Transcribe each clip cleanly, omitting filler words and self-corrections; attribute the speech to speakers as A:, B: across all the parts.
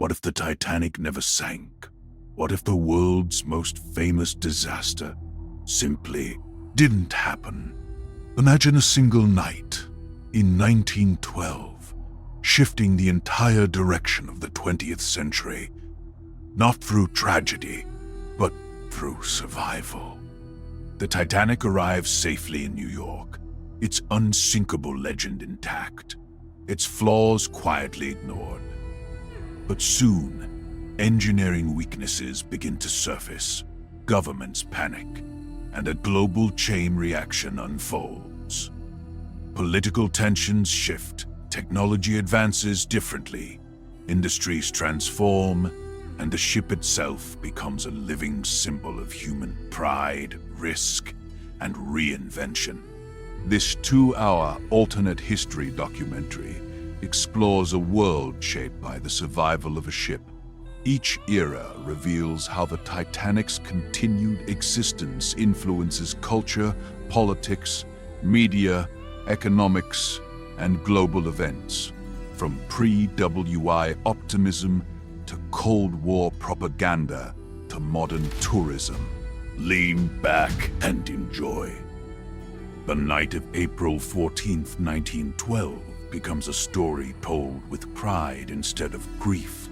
A: What if the Titanic never sank? What if the world's most famous disaster simply didn't happen? Imagine a single night in 1912, shifting the entire direction of the 20th century, not through tragedy, but through survival. The Titanic arrives safely in New York, its unsinkable legend intact, its flaws quietly ignored. But soon, engineering weaknesses begin to surface, governments panic, and a global chain reaction unfolds. Political tensions shift, technology advances differently, industries transform, and the ship itself becomes a living symbol of human pride, risk, and reinvention. This 2-hour alternate history documentary explores a world shaped by the survival of a ship. Each era reveals how the Titanic's continued existence influences culture, politics, media, economics, and global events, from pre-WI optimism to Cold War propaganda to modern tourism. Lean back and enjoy. The night of April 14th, 1912 becomes a story told with pride instead of grief.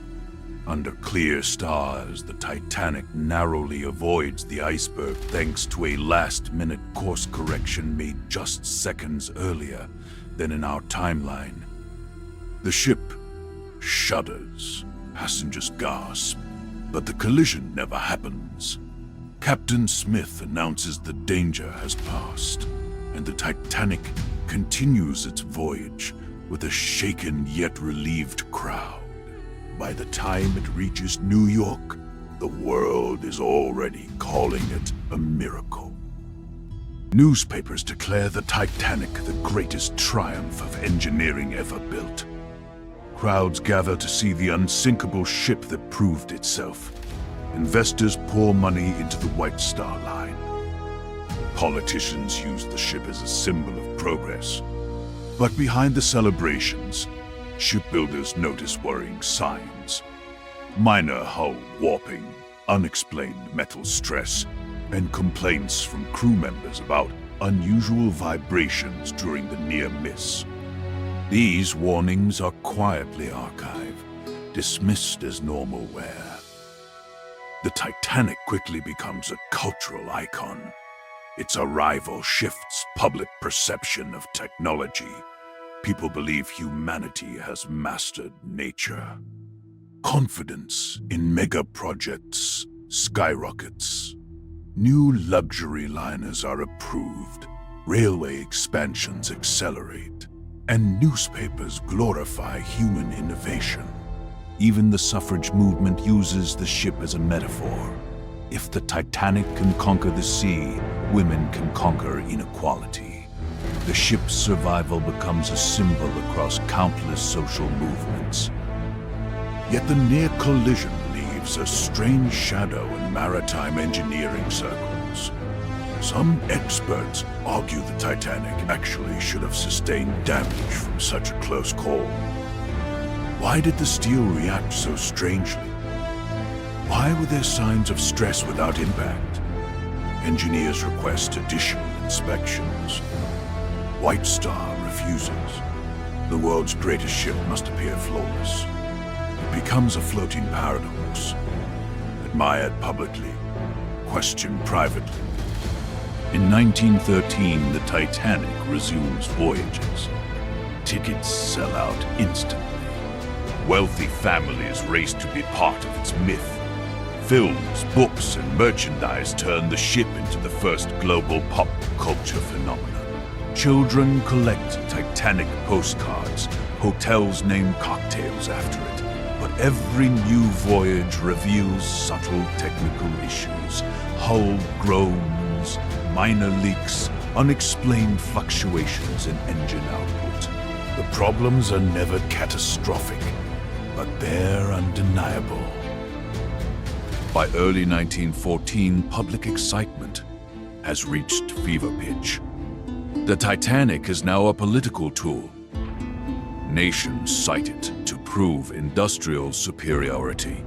A: Under clear stars, the Titanic narrowly avoids the iceberg thanks to a last-minute course correction made just seconds earlier than in our timeline. The ship shudders, passengers gasp, but the collision never happens. Captain Smith announces the danger has passed, and the Titanic continues its voyage with a shaken yet relieved crowd. By the time it reaches New York, the world is already calling it a miracle. Newspapers declare the Titanic the greatest triumph of engineering ever built. Crowds gather to see the unsinkable ship that proved itself. Investors pour money into the White Star Line. Politicians use the ship as a symbol of progress. But behind the celebrations, shipbuilders notice worrying signs. Minor hull warping, unexplained metal stress, and complaints from crew members about unusual vibrations during the near miss. These warnings are quietly archived, dismissed as normal wear. The Titanic quickly becomes a cultural icon. Its arrival shifts public perception of technology. People believe humanity has mastered nature. Confidence in mega projects skyrockets. New luxury liners are approved, railway expansions accelerate, and newspapers glorify human innovation. Even the suffrage movement uses the ship as a metaphor. If the Titanic can conquer the sea, women can conquer inequality. The ship's survival becomes a symbol across countless social movements. Yet the near collision leaves a strange shadow in maritime engineering circles. Some experts argue the Titanic actually should have sustained damage from such a close call. Why did the steel react so strangely? Why were there signs of stress without impact? Engineers request additional inspections. White Star refuses. The world's greatest ship must appear flawless. It becomes a floating paradox. Admired publicly, questioned privately. In 1913, the Titanic resumes voyages. Tickets sell out instantly. Wealthy families race to be part of its myth. Films, books, and merchandise turn the ship into the first global pop culture phenomenon. Children collect Titanic postcards, hotels name cocktails after it. But every new voyage reveals subtle technical issues, hull groans, minor leaks, unexplained fluctuations in engine output. The problems are never catastrophic, but they're undeniable. By early 1914, public excitement has reached fever pitch. The Titanic is now a political tool. Nations cite it to prove industrial superiority.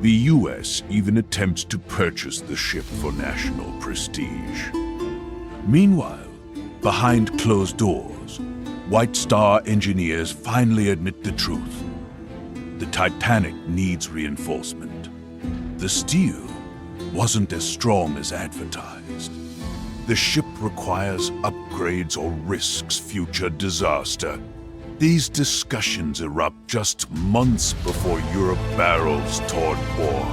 A: The US even attempts to purchase the ship for national prestige. Meanwhile, behind closed doors, White Star engineers finally admit the truth. The Titanic needs reinforcement. The steel wasn't as strong as advertised. The ship requires upgrades or risks future disaster. These discussions erupt just months before Europe barrels toward war.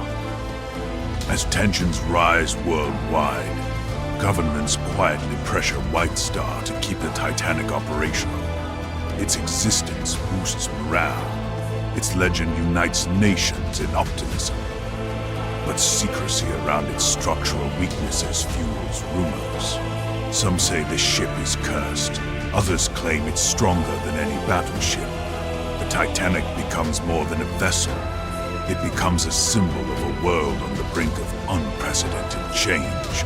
A: As tensions rise worldwide, governments quietly pressure White Star to keep the Titanic operational. Its existence boosts morale. Its legend unites nations in optimism. But secrecy around its structural weaknesses fuels rumors. Some say the ship is cursed. Others claim it's stronger than any battleship. The Titanic becomes more than a vessel. It becomes a symbol of a world on the brink of unprecedented change.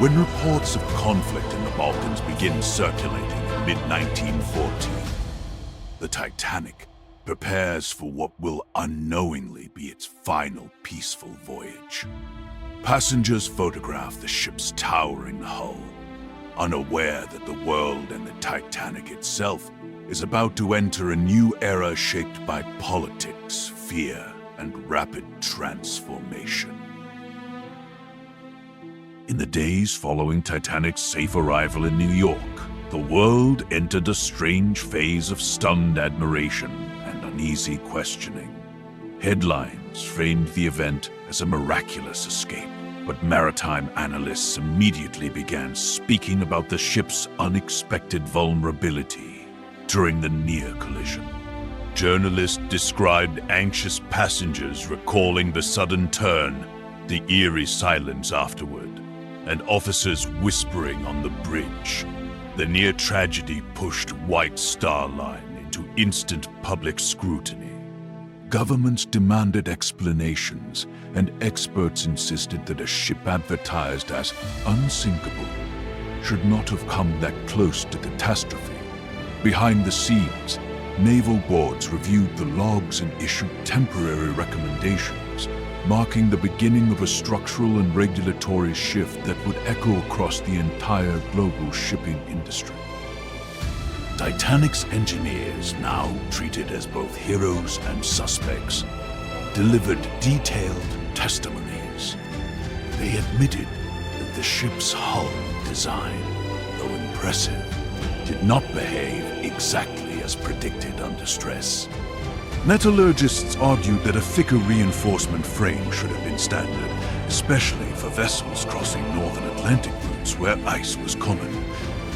A: When reports of conflict in the Balkans begin circulating in mid-1914, the Titanic prepares for what will unknowingly be its final peaceful voyage. Passengers photograph the ship's towering hull, unaware that the world and the Titanic itself is about to enter a new era shaped by politics, fear, and rapid transformation. In the days following Titanic's safe arrival in New York, the world entered a strange phase of stunned admiration and uneasy questioning. Headlines framed the event as a miraculous escape, but maritime analysts immediately began speaking about the ship's unexpected vulnerability during the near collision. Journalists described anxious passengers recalling the sudden turn, the eerie silence afterward, and officers whispering on the bridge. The near tragedy pushed White Star Line into instant public scrutiny. Governments demanded explanations, and experts insisted that a ship advertised as unsinkable should not have come that close to catastrophe. Behind the scenes, naval boards reviewed the logs and issued temporary recommendations, marking the beginning of a structural and regulatory shift that would echo across the entire global shipping industry. Titanic's engineers, now treated as both heroes and suspects, delivered detailed testimonies. They admitted that the ship's hull design, though impressive, did not behave exactly as predicted under stress. Metallurgists argued that a thicker reinforcement frame should have been standard, especially for vessels crossing northern Atlantic routes where ice was common.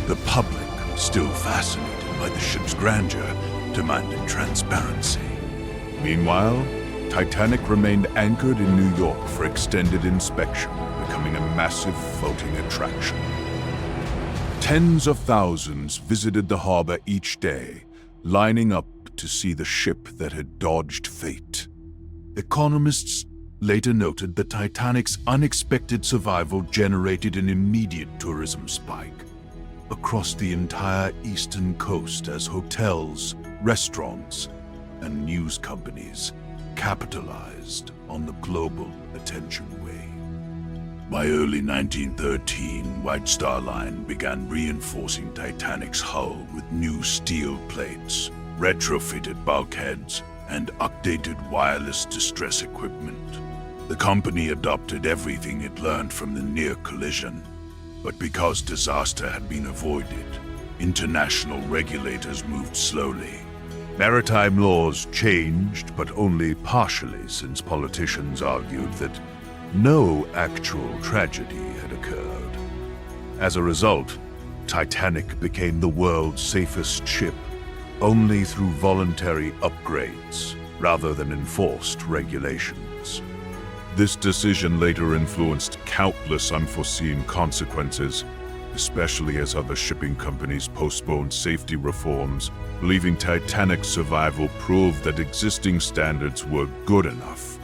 A: The public, still fascinated by the ship's grandeur, demanded transparency. Meanwhile, Titanic remained anchored in New York for extended inspection, becoming a massive floating attraction. Tens of thousands visited the harbor each day, lining up to see the ship that had dodged fate. Economists later noted the Titanic's unexpected survival generated an immediate tourism spike across the entire eastern coast as hotels, restaurants, and news companies capitalized on the global attention wave. By early 1913, White Star Line began reinforcing Titanic's hull with new steel plates, retrofitted bulkheads, and updated wireless distress equipment. The company adopted everything it learned from the near collision, but because disaster had been avoided, international regulators moved slowly. Maritime laws changed, but only partially, since politicians argued that no actual tragedy had occurred. As a result, Titanic became the world's safest ship only through voluntary upgrades rather than enforced regulations. This decision later influenced countless unforeseen consequences, especially as other shipping companies postponed safety reforms, believing Titanic's survival proved that existing standards were good enough.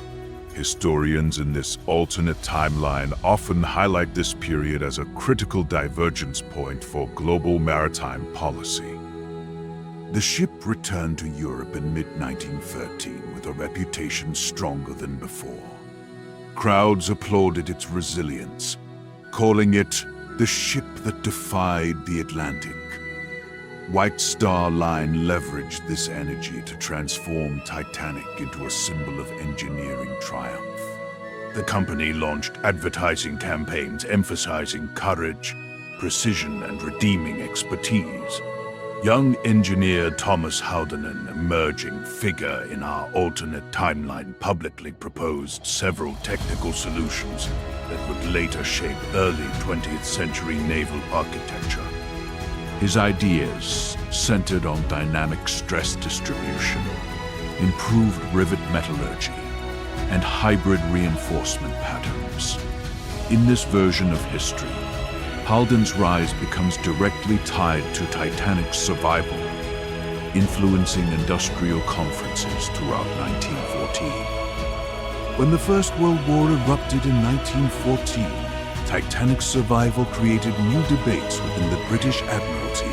A: Historians in this alternate timeline often highlight this period as a critical divergence point for global maritime policy. The ship returned to Europe in mid-1913 with a reputation stronger than before. Crowds applauded its resilience, calling it the ship that defied the Atlantic. White Star Line leveraged this energy to transform Titanic into a symbol of engineering triumph. The company launched advertising campaigns emphasizing courage, precision, and redeeming expertise. Young engineer Thomas Howden, an emerging figure in our alternate timeline, publicly proposed several technical solutions that would later shape early 20th century naval architecture. His ideas centered on dynamic stress distribution, improved rivet metallurgy, and hybrid reinforcement patterns. In this version of history, Howden's rise becomes directly tied to Titanic's survival, influencing industrial conferences throughout 1914. When the First World War erupted in 1914, Titanic's survival created new debates within the British Admiralty.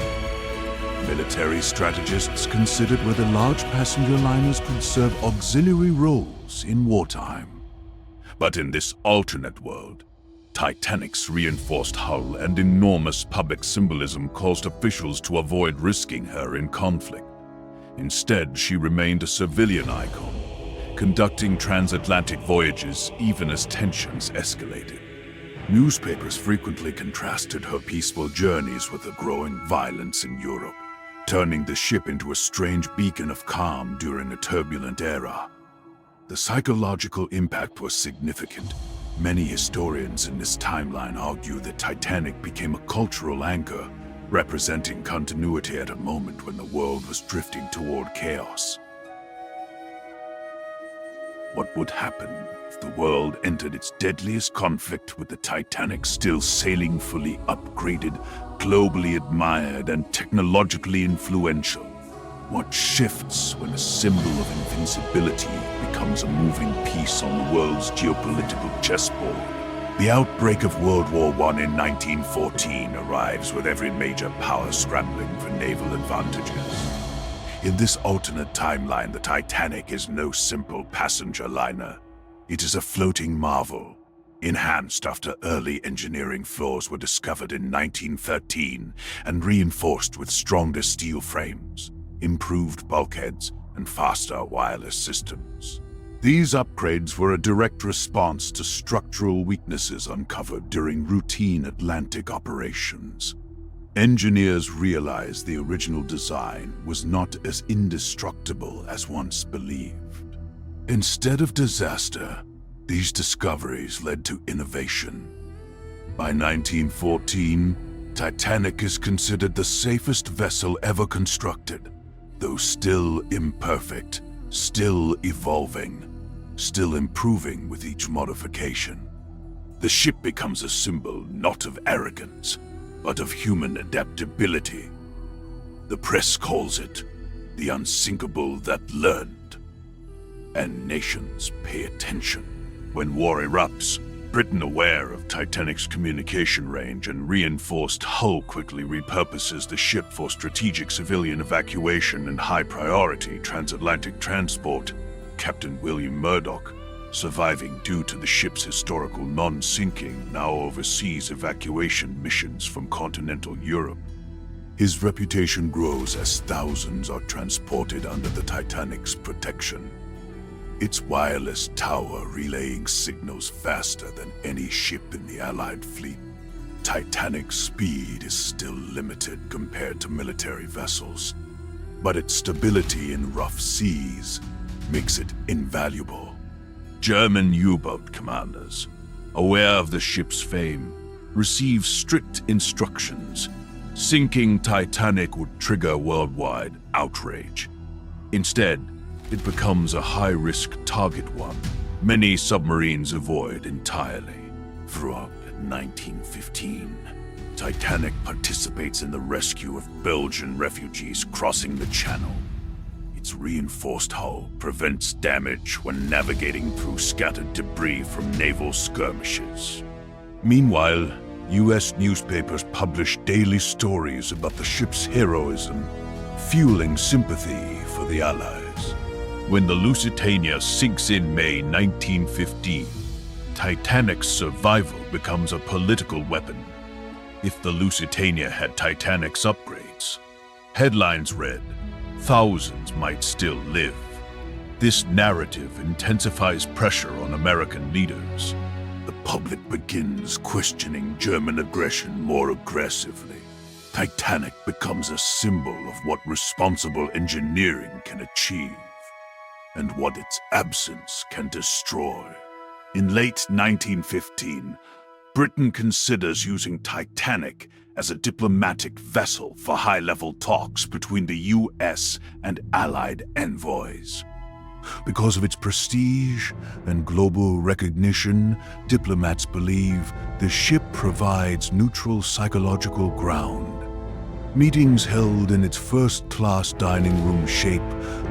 A: Military strategists considered whether large passenger liners could serve auxiliary roles in wartime. But in this alternate world, Titanic's reinforced hull and enormous public symbolism caused officials to avoid risking her in conflict. Instead, she remained a civilian icon, conducting transatlantic voyages even as tensions escalated. Newspapers frequently contrasted her peaceful journeys with the growing violence in Europe, turning the ship into a strange beacon of calm during a turbulent era. The psychological impact was significant. Many historians in this timeline argue that Titanic became a cultural anchor, representing continuity at a moment when the world was drifting toward chaos. What would happen if the world entered its deadliest conflict with the Titanic still sailing fully upgraded, globally admired, and technologically influential? What shifts when a symbol of invincibility becomes a moving piece on the world's geopolitical chessboard? The outbreak of World War I in 1914 arrives with every major power scrambling for naval advantages. In this alternate timeline, the Titanic is no simple passenger liner. It is a floating marvel, enhanced after early engineering flaws were discovered in 1913 and reinforced with stronger steel frames, improved bulkheads, and faster wireless systems. These upgrades were a direct response to structural weaknesses uncovered during routine Atlantic operations. Engineers realized the original design was not as indestructible as once believed. Instead of disaster, these discoveries led to innovation. By 1914, Titanic is considered the safest vessel ever constructed, though still imperfect, still evolving, still improving with each modification. The ship becomes a symbol not of arrogance, but of human adaptability. The press calls it the unsinkable that learned. And nations pay attention. When war erupts, Britain, aware of Titanic's communication range and reinforced hull, quickly repurposes the ship for strategic civilian evacuation and high-priority transatlantic transport. Captain William Murdoch, surviving due to the ship's historical non-sinking, now oversees evacuation missions from continental Europe. His reputation grows as thousands are transported under the Titanic's protection, its wireless tower relaying signals faster than any ship in the Allied fleet. Titanic's speed is still limited compared to military vessels, but its stability in rough seas makes it invaluable. German U-boat commanders, aware of the ship's fame, receive strict instructions. Sinking Titanic would trigger worldwide outrage. Instead, it becomes a high-risk target one many submarines avoid entirely. Throughout 1915, Titanic participates in the rescue of Belgian refugees crossing the Channel. Its reinforced hull prevents damage when navigating through scattered debris from naval skirmishes. Meanwhile, U.S. newspapers publish daily stories about the ship's heroism, fueling sympathy for the Allies. When the Lusitania sinks in May 1915, Titanic's survival becomes a political weapon. If the Lusitania had Titanic's upgrades, headlines read, "Thousands might still live." This narrative intensifies pressure on American leaders. The public begins questioning German aggression more aggressively. Titanic becomes a symbol of what responsible engineering can achieve, and what its absence can destroy. In late 1915, Britain considers using Titanic as a diplomatic vessel for high-level talks between the US and Allied envoys. Because of its prestige and global recognition, diplomats believe the ship provides neutral psychological ground. Meetings held in its first-class dining room shape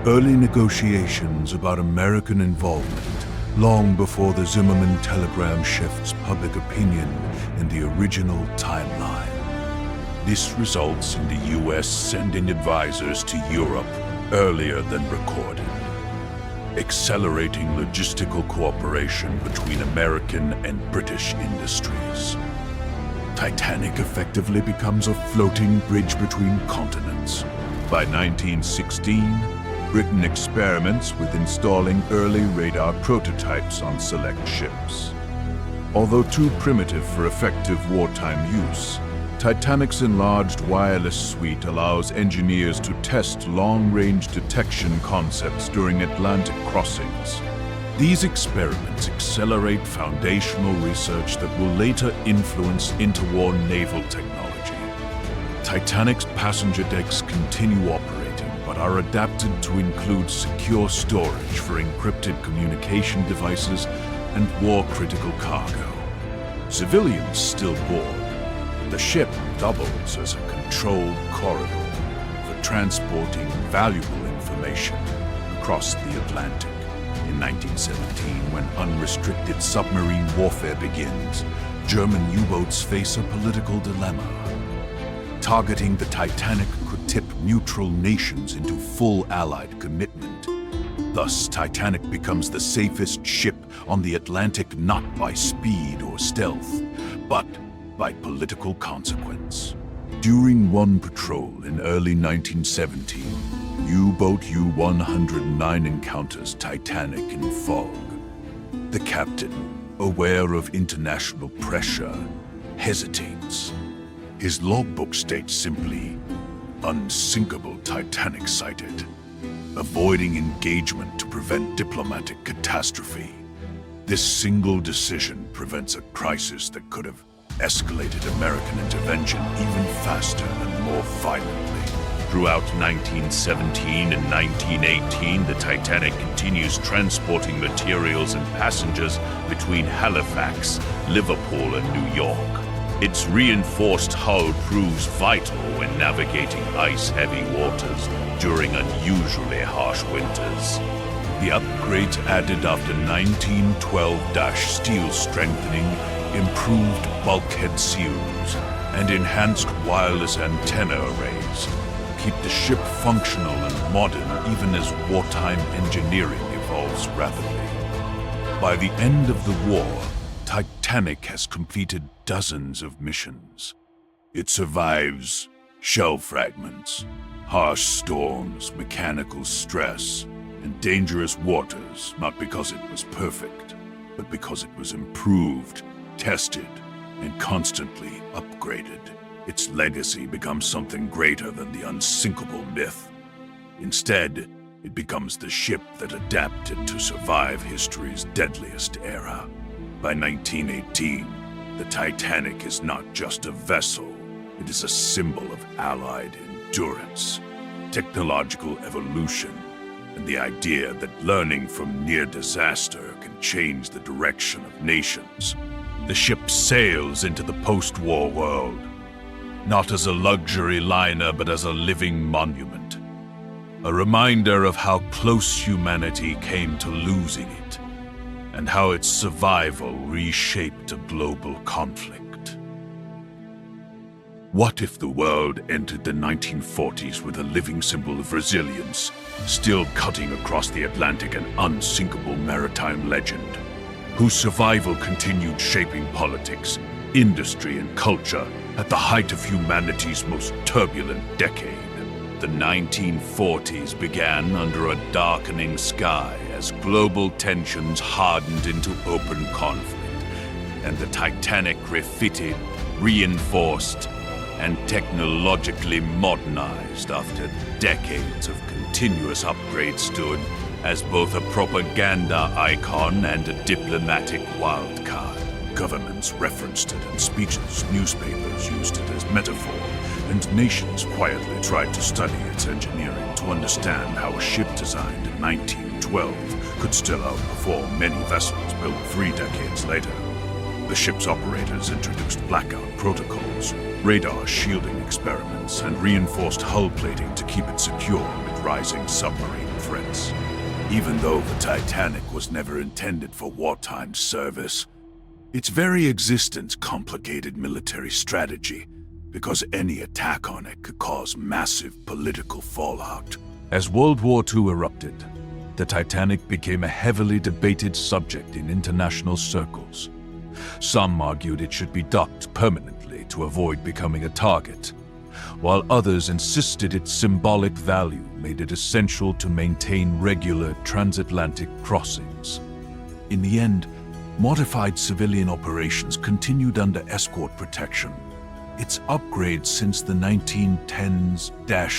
A: early negotiations about American involvement, long before the Zimmerman telegram shifts public opinion in the original timeline. This results in the US sending advisors to Europe earlier than recorded, accelerating logistical cooperation between American and British industries. Titanic effectively becomes a floating bridge between continents. By 1916, Britain experiments with installing early radar prototypes on select ships. Although too primitive for effective wartime use, Titanic's enlarged wireless suite allows engineers to test long-range detection concepts during Atlantic crossings. These experiments accelerate foundational research that will later influence interwar naval technology. Titanic's passenger decks continue operating, but are adapted to include secure storage for encrypted communication devices and war-critical cargo. Civilians still board. The ship doubles as a controlled corridor for transporting valuable information across the Atlantic. In 1917, when unrestricted submarine warfare begins, German U-boats face a political dilemma. Targeting the Titanic could tip neutral nations into full Allied commitment. Thus, Titanic becomes the safest ship on the Atlantic not by speed or stealth, but by political consequence. During one patrol in early 1917, U-boat U-109 encounters Titanic in fog. The captain, aware of international pressure, hesitates. His logbook states simply, "Unsinkable Titanic sighted," avoiding engagement to prevent diplomatic catastrophe. This single decision prevents a crisis that could have escalated American intervention even faster and more violently. Throughout 1917 and 1918, the Titanic continues transporting materials and passengers between Halifax, Liverpool, and New York. Its reinforced hull proves vital when navigating ice-heavy waters during unusually harsh winters. The upgrades added after 1912 steel strengthening, improved bulkhead seals, and enhanced wireless antenna arrays keep the ship functional and modern even as wartime engineering evolves rapidly. By the end of the war, Titanic has completed dozens of missions. It survives shell fragments, harsh storms, mechanical stress, and dangerous waters, not because it was perfect, but because it was improved, tested, and constantly upgraded. Its legacy becomes something greater than the unsinkable myth. Instead, it becomes the ship that adapted to survive history's deadliest era. By 1918, the Titanic is not just a vessel, it is a symbol of Allied endurance, technological evolution, and the idea that learning from near disaster can change the direction of nations. The ship sails into the post-war world, not as a luxury liner, but as a living monument. A reminder of how close humanity came to losing it, and how its survival reshaped a global conflict. What if the world entered the 1940s with a living symbol of resilience, still cutting across the Atlantic, an unsinkable maritime legend, whose survival continued shaping politics, industry, and culture at the height of humanity's most turbulent decade? The 1940s began under a darkening sky as global tensions hardened into open conflict, and the Titanic refitted, reinforced, and technologically modernized after decades of continuous upgrades stood as both a propaganda icon and a diplomatic wildcard. Governments referenced it in speeches, newspapers used it as metaphor, and nations quietly tried to study its engineering to understand how a ship designed in 1912 could still outperform many vessels built 3 decades later. The ship's operators introduced blackout protocols, radar shielding experiments, and reinforced hull plating to keep it secure amid rising submarine threats. Even though the Titanic was never intended for wartime service, its very existence complicated military strategy, because any attack on it could cause massive political fallout. As World War II erupted, the Titanic became a heavily debated subject in international circles. Some argued it should be docked permanently to avoid becoming a target, while others insisted its symbolic value made it essential to maintain regular transatlantic crossings. In the end, modified civilian operations continued under escort protection. Its upgrades since the 1910s,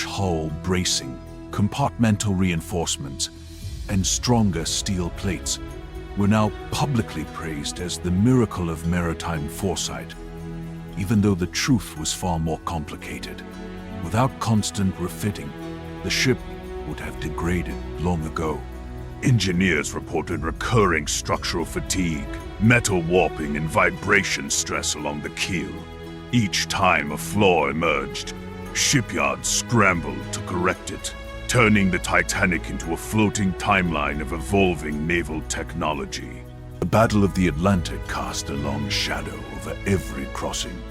A: hull bracing, compartmental reinforcements, and stronger steel plates were now publicly praised as the miracle of maritime foresight, even though the truth was far more complicated. Without constant refitting, the ship would have degraded long ago. Engineers reported recurring structural fatigue, metal warping, and vibration stress along the keel. Each time a flaw emerged, shipyards scrambled to correct it, turning the Titanic into a floating timeline of evolving naval technology. The Battle of the Atlantic cast a long shadow over every crossing.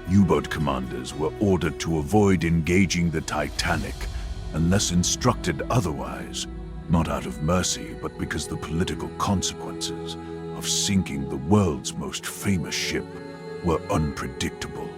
A: U-boat commanders were ordered to avoid engaging the Titanic unless instructed otherwise, not out of mercy, but because the political consequences of sinking the world's most famous ship were unpredictable.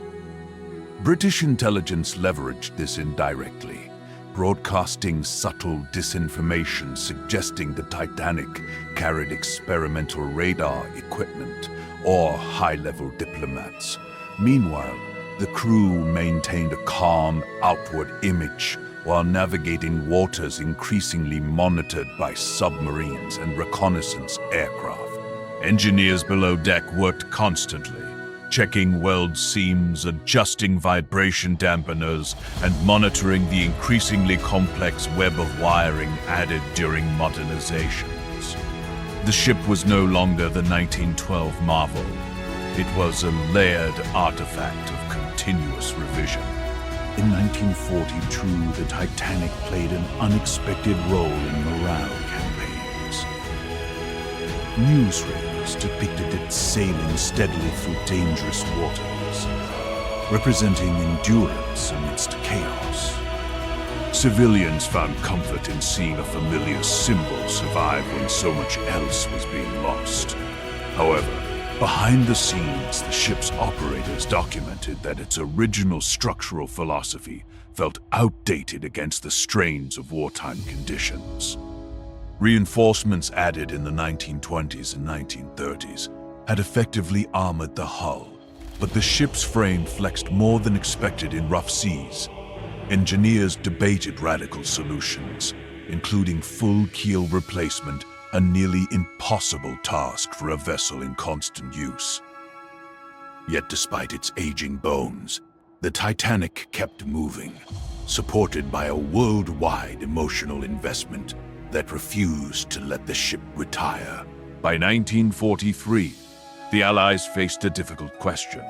A: British intelligence leveraged this indirectly, broadcasting subtle disinformation suggesting the Titanic carried experimental radar equipment or high-level diplomats. Meanwhile, the crew maintained a calm, outward image while navigating waters increasingly monitored by submarines and reconnaissance aircraft. Engineers below deck worked constantly, checking weld seams, adjusting vibration dampeners, and monitoring the increasingly complex web of wiring added during modernizations. The ship was no longer the 1912 marvel. It was a layered artifact of continuous revision. In 1942, the Titanic played an unexpected role in morale campaigns. Newsreels depicted it sailing steadily through dangerous waters, representing endurance amidst chaos. Civilians found comfort in seeing a familiar symbol survive when so much else was being lost. However, behind the scenes, the ship's operators documented that its original structural philosophy felt outdated against the strains of wartime conditions. Reinforcements added in the 1920s and 1930s had effectively armored the hull, but the ship's frame flexed more than expected in rough seas. Engineers debated radical solutions, including full keel replacement, a nearly impossible task for a vessel in constant use. Yet despite its aging bones, the Titanic kept moving, supported by a worldwide emotional investment that refused to let the ship retire. By 1943, the Allies faced a difficult question.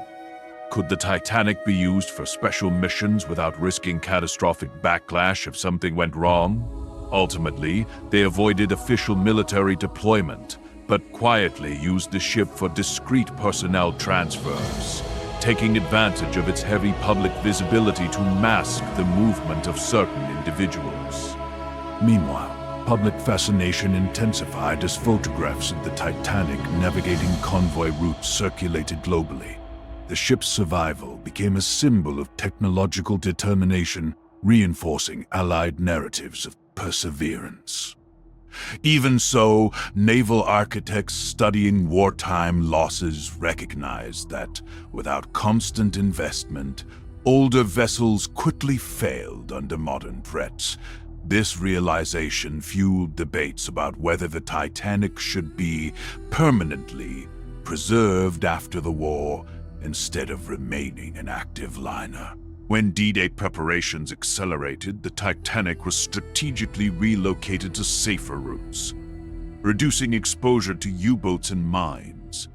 A: Could the Titanic be used for special missions without risking catastrophic backlash if something went wrong? Ultimately, they avoided official military deployment, but quietly used the ship for discreet personnel transfers,
B: taking advantage of its heavy public visibility to mask the movement of certain individuals.
A: Meanwhile, public fascination intensified as photographs of the Titanic navigating convoy routes circulated globally. The ship's survival became a symbol of technological determination, reinforcing Allied narratives of perseverance. Even so, naval architects studying wartime losses recognized that, without constant investment, older vessels quickly failed under modern threats. This realization fueled debates about whether the Titanic should be permanently preserved after the war instead of remaining an active liner. When D-Day preparations accelerated, the Titanic was strategically relocated to safer routes, reducing exposure to U-boats and mines.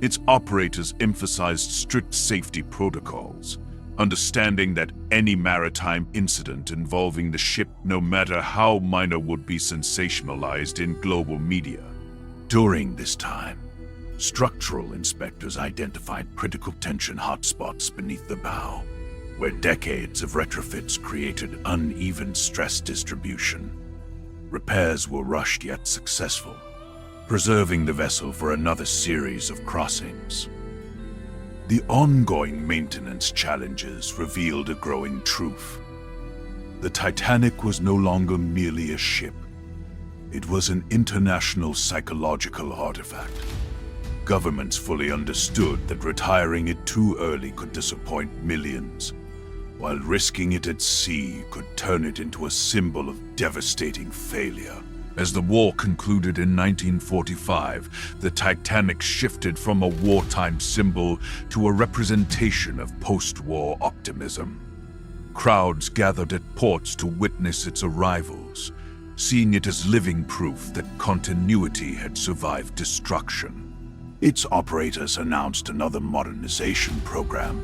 A: Its operators emphasized strict safety protocols, understanding that any maritime incident involving the ship, no matter how minor, would be sensationalized in global media. During this time, structural inspectors identified critical tension hotspots beneath the bow, where decades of retrofits created uneven stress distribution. Repairs were rushed yet successful, preserving the vessel for another series of crossings. The ongoing maintenance challenges revealed a growing truth. The Titanic was no longer merely a ship. It was an international psychological artifact. Governments fully understood that retiring it too early could disappoint millions, while risking it at sea could turn it into a symbol of devastating failure.
B: As the war concluded in 1945, the Titanic shifted from a wartime symbol to a representation of post-war optimism. Crowds gathered at ports to witness its arrivals, seeing it as living proof that continuity had survived destruction.
A: Its operators announced another modernization program,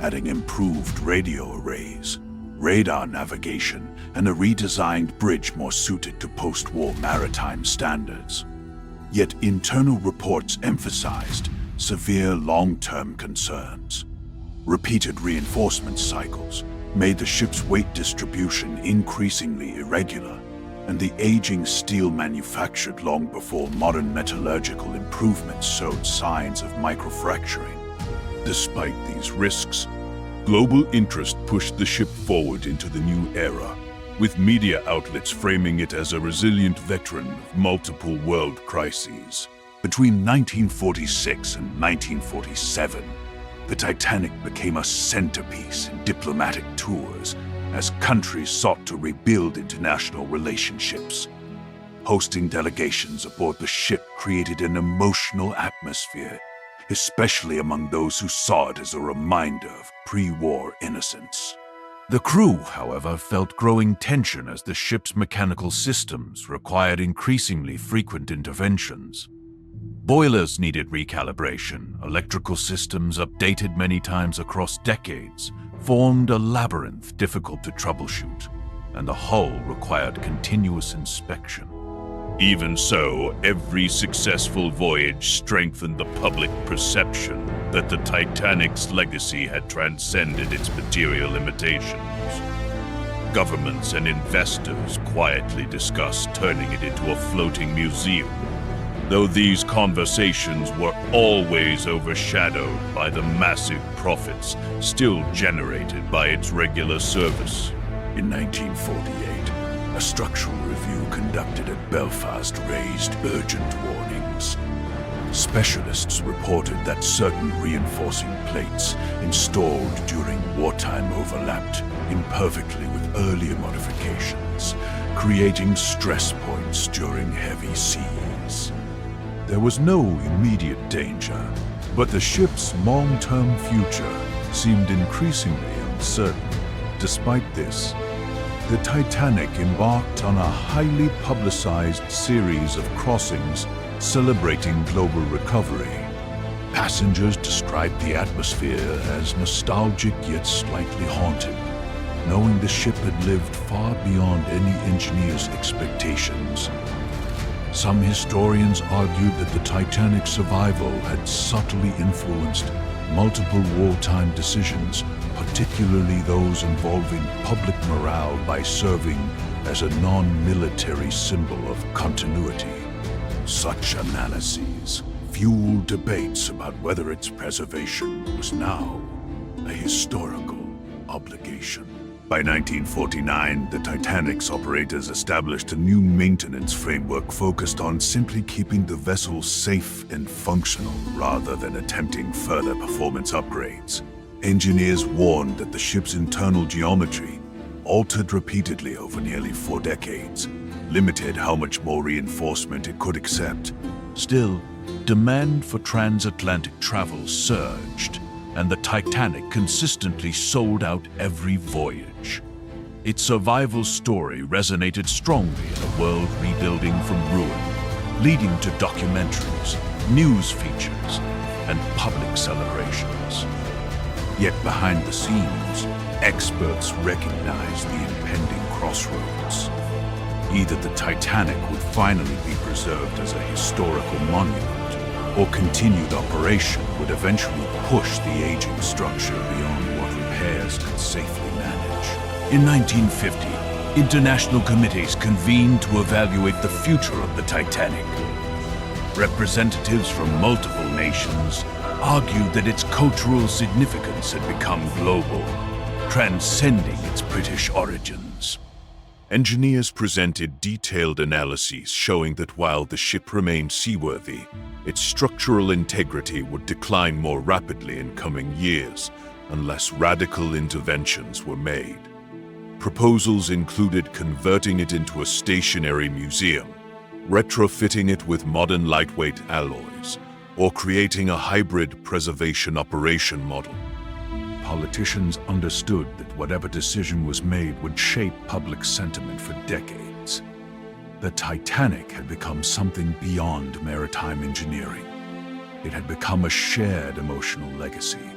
A: adding improved radio arrays, radar navigation, and a redesigned bridge more suited to post-war maritime standards. Yet internal reports emphasized severe long-term concerns. Repeated reinforcement cycles made the ship's weight distribution increasingly irregular, and the aging steel manufactured long before modern metallurgical improvements showed signs of microfracturing. Despite these risks, global interest pushed the ship forward into the new era, with media outlets framing it as a resilient veteran of multiple world crises. Between 1946 and 1947, the Titanic became a centerpiece in diplomatic tours as countries sought to rebuild international relationships. Hosting delegations aboard the ship created an emotional atmosphere, especially among those who saw it as a reminder of pre-war innocence.
B: The crew, however, felt growing tension as the ship's mechanical systems required increasingly frequent interventions. Boilers needed recalibration, electrical systems updated many times across decades, formed a labyrinth difficult to troubleshoot, and the hull required continuous inspection. Even so, every successful voyage strengthened the public perception that the Titanic's legacy had transcended its material limitations. Governments and investors quietly discussed turning it into a floating museum, though these conversations were always overshadowed by the massive profits still generated by its regular service.
A: In 1948, a structural review conducted at Belfast raised urgent warnings. Specialists reported that certain reinforcing plates installed during wartime overlapped imperfectly with earlier modifications, creating stress points during heavy seas. There was no immediate danger, but the ship's long-term future seemed increasingly uncertain. Despite this, the Titanic embarked on a highly publicized series of crossings celebrating global recovery. Passengers described the atmosphere as nostalgic yet slightly haunted, knowing the ship had lived far beyond any engineer's expectations. Some historians argued that the Titanic's survival had subtly influenced multiple wartime decisions, particularly those involving public morale by serving as a non-military symbol of continuity. Such analyses fueled debates about whether its preservation was now a historical obligation. By 1949, the Titanic's operators established a new maintenance framework focused on simply keeping the vessel safe and functional rather than attempting further performance upgrades. Engineers warned that the ship's internal geometry, altered repeatedly over nearly 4 decades, limited how much more reinforcement it could accept. Still, demand for transatlantic travel surged, and the Titanic consistently sold out every voyage. Its survival story resonated strongly in a world rebuilding from ruin, leading to documentaries, news features, and public celebrations. Yet behind the scenes, experts recognized the impending crossroads. Either the Titanic would finally be preserved as a historical monument, or continued operation would eventually push the aging structure beyond what repairs could safely manage. In 1950, international committees convened to evaluate the future of the Titanic. Representatives from multiple nations argued that its cultural significance had become global, transcending its British origins. Engineers presented detailed analyses showing that while the ship remained seaworthy, its structural integrity would decline more rapidly in coming years unless radical interventions were made. Proposals included converting it into a stationary museum, retrofitting it with modern lightweight alloys, or creating a hybrid preservation operation model. Politicians understood that whatever decision was made would shape public sentiment for decades. The Titanic had become something beyond maritime engineering. It had become a shared emotional legacy,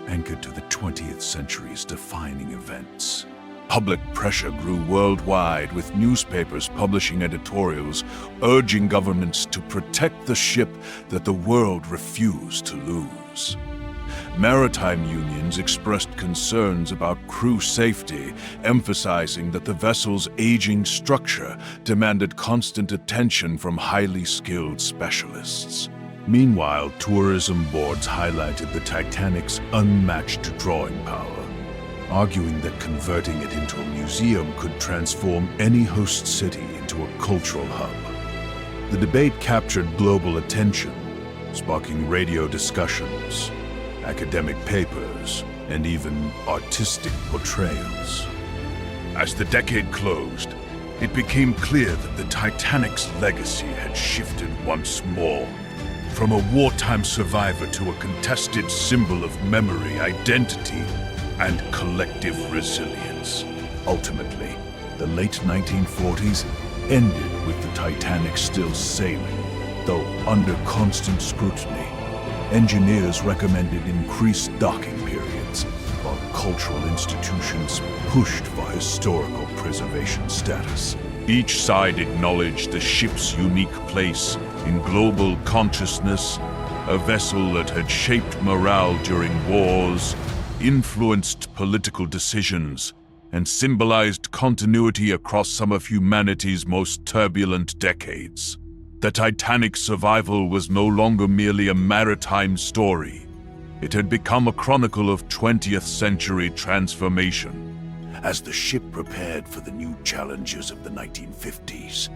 A: anchored to the 20th century's defining events. Public pressure grew worldwide, with newspapers publishing editorials urging governments to protect the ship that the world refused to lose. Maritime unions expressed concerns about crew safety, emphasizing that the vessel's aging structure demanded constant attention from highly skilled specialists. Meanwhile, tourism boards highlighted the Titanic's unmatched drawing power, arguing that converting it into a museum could transform any host city into a cultural hub. The debate captured global attention, sparking radio discussions, academic papers, and even artistic portrayals. As the decade closed, it became clear that the Titanic's legacy had shifted once more, from a wartime survivor to a contested symbol of memory, identity, and collective resilience. Ultimately, the late 1940s ended with the Titanic still sailing, though under constant scrutiny. Engineers recommended increased docking periods, while cultural institutions pushed for historical preservation status. Each side acknowledged the ship's unique place in global consciousness, a vessel that had shaped morale during wars, influenced political decisions, and symbolized continuity across some of humanity's most turbulent decades. The Titanic's survival was no longer merely a maritime story. It had become a chronicle of 20th century transformation. As the ship prepared for the new challenges of the 1950s,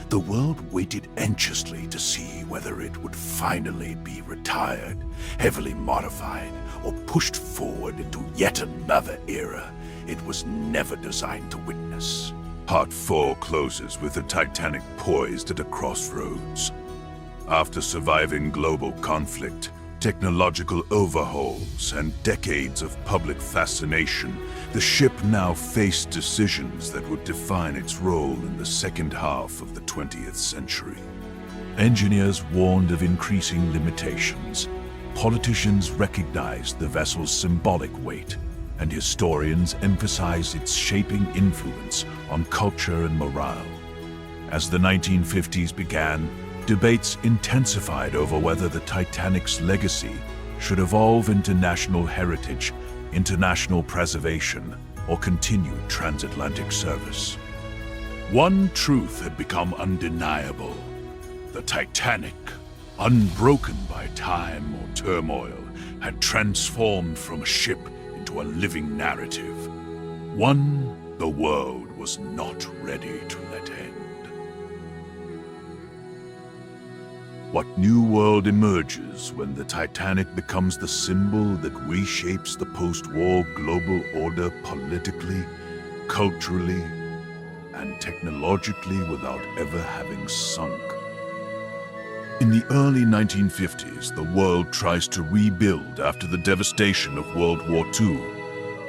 A: the world waited anxiously to see whether it would finally be retired, heavily modified, or pushed forward into yet another era it was never designed to witness. Part 4 closes with the Titanic poised at a crossroads. After surviving global conflict, technological overhauls, and decades of public fascination, the ship now faced decisions that would define its role in the second half of the 20th century. Engineers warned of increasing limitations. Politicians recognized the vessel's symbolic weight, and historians emphasized its shaping influence on culture and morale. As the 1950s began, debates intensified over whether the Titanic's legacy
B: should evolve into national heritage, international preservation, or continued transatlantic service. One truth had become undeniable. The Titanic, unbroken by time or turmoil, had transformed from a ship into a living narrative. One the world was not ready to let end. What new world emerges when the Titanic becomes the symbol that reshapes the post-war global order politically, culturally, and technologically without ever having sunk? In the early 1950s, the world tries to rebuild after the devastation of World War II,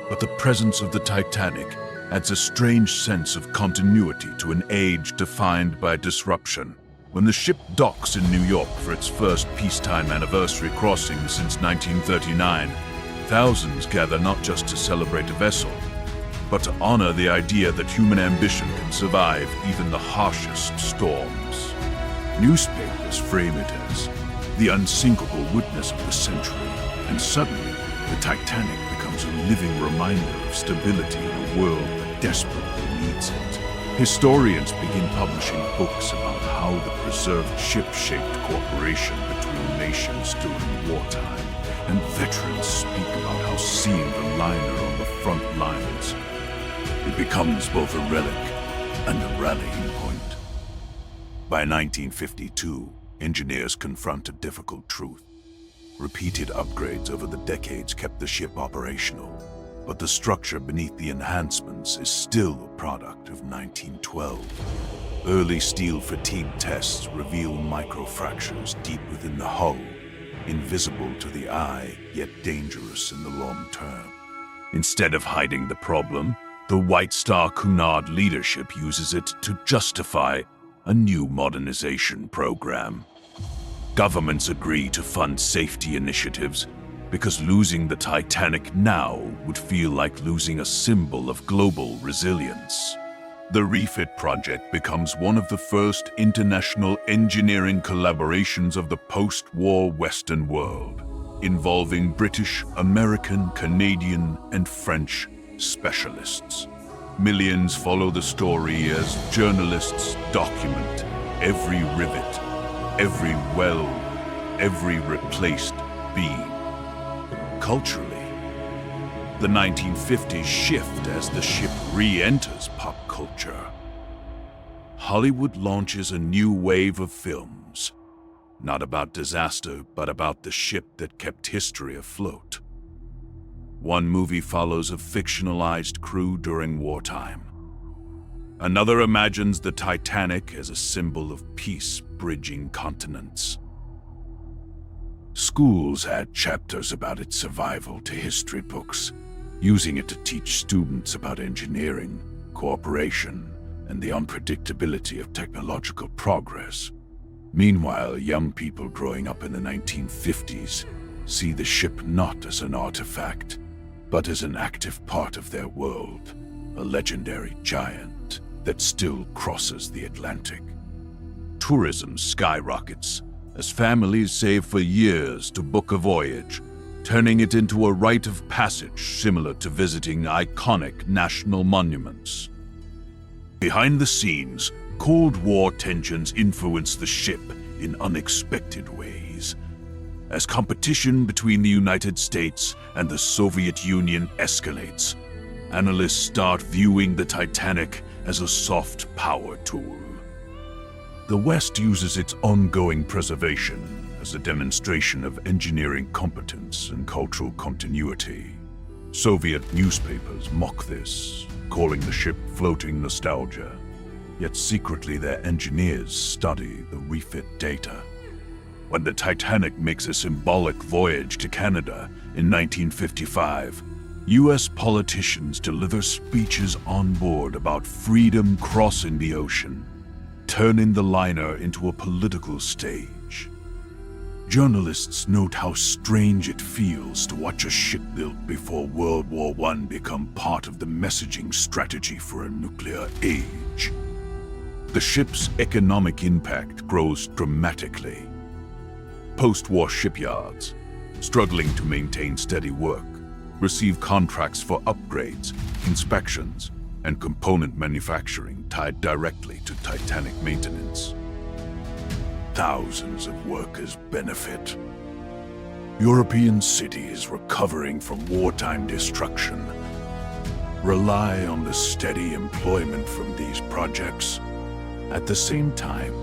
B: but the presence of the Titanic adds a strange sense of continuity to an age defined by disruption. When the ship docks in New York for its first peacetime anniversary crossing since 1939, thousands gather not just to celebrate a vessel, but to honor the idea that human ambition can survive even the harshest storms. Newspapers frame it as the unsinkable witness of the century, and suddenly the Titanic becomes a living reminder of stability in a world that desperately needs it. Historians begin publishing books about how the preserved ship shaped cooperation between nations during wartime, and veterans speak about how seeing the liner on the front lines, it becomes both a relic and a rallying point. By 1952, engineers confront a difficult truth. Repeated upgrades over the decades kept the ship operational, but the structure beneath the enhancements is still a product of 1912. Early steel fatigue tests reveal microfractures deep within the hull, invisible to the eye, yet dangerous in the long term. Instead of hiding the problem, the White Star Cunard leadership uses it to justify a new modernization program. Governments agree to fund safety initiatives because losing the Titanic now would feel like losing a symbol of global resilience. The Refit project becomes one of the first international engineering collaborations of the post-war Western world, involving British, American, Canadian, and French specialists. Millions follow the story as journalists document every rivet, every weld, every replaced beam. Culturally, the 1950s shift as the ship re-enters pop culture. Hollywood launches a new wave of films, not about disaster, but about the ship that kept history afloat. One movie follows a fictionalized crew during wartime. Another imagines the Titanic as a symbol of peace bridging continents. Schools add chapters about its survival to history books, using it to teach students about engineering, cooperation, and the unpredictability of technological progress. Meanwhile, young people growing up in the 1950s see the ship not as an artifact, but as an active part of their world, a legendary giant that still crosses the Atlantic. Tourism skyrockets as families save for years to book a voyage, turning it into a rite of passage similar to visiting iconic national monuments. Behind the scenes, Cold War tensions influence the ship in unexpected ways. As competition between the United States and the Soviet Union escalates, analysts start viewing the Titanic as a soft power tool. The West uses its ongoing preservation as a demonstration of engineering competence and cultural continuity. Soviet newspapers mock this, calling the ship floating nostalgia. Yet secretly their engineers study the refit data. When the Titanic makes a symbolic voyage to Canada in 1955, US politicians deliver speeches on board about freedom crossing the ocean, turning the liner into a political stage. Journalists note how strange it feels to watch a ship built before World War I become part of the messaging strategy for a nuclear age. The ship's economic impact grows dramatically. Post-war shipyards, struggling to maintain steady work, receive contracts for upgrades, inspections, and component manufacturing tied directly to Titanic maintenance.
A: Thousands of workers benefit. European cities recovering from wartime destruction rely on the steady employment from these projects. At the same time,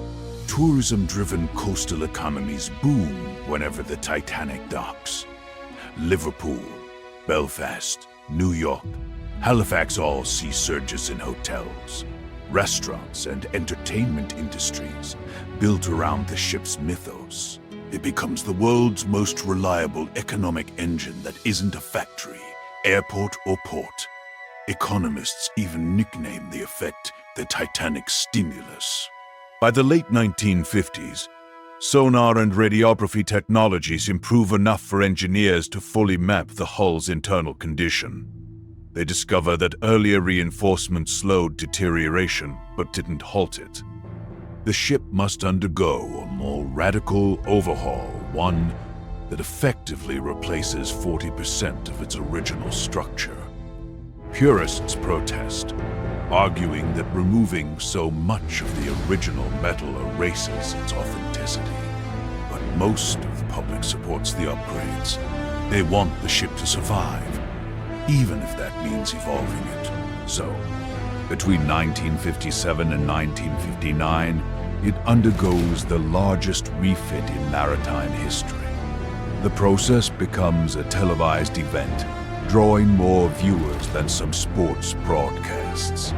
A: tourism-driven coastal economies boom whenever the Titanic docks. Liverpool, Belfast, New York, Halifax all see surges in hotels, restaurants, and entertainment industries built around the ship's mythos. It becomes the world's most reliable economic engine that isn't a factory, airport, or port. Economists even nickname the effect the Titanic stimulus.
B: By the late 1950s, sonar and radiography technologies improve enough for engineers to fully map the hull's internal condition. They discover that earlier reinforcements slowed deterioration but didn't halt it. The ship must undergo a more radical overhaul, one that effectively replaces 40% of its original structure. Purists protest, arguing that removing so much of the original metal erases its authenticity. But most of the public supports the upgrades. They want the ship to survive, even if that means evolving it. So, between 1957 and 1959, it undergoes the largest refit in maritime history. The process becomes a televised event, drawing more viewers than some sports broadcasts.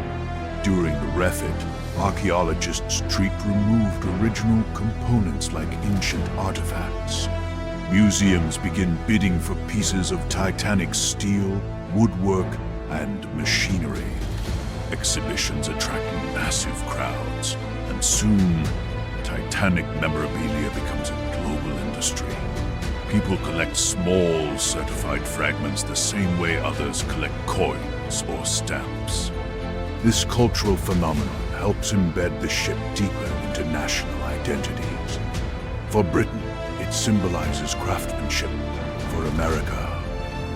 B: During the refit, archaeologists treat removed original components like ancient artifacts. Museums begin bidding for pieces of Titanic steel, woodwork, and machinery. Exhibitions attract massive crowds, and soon, Titanic memorabilia becomes a global industry. People collect small, certified fragments the same way others collect coins or stamps. This cultural phenomenon helps embed the ship deeper into national identities. For Britain, it symbolizes craftsmanship. For America,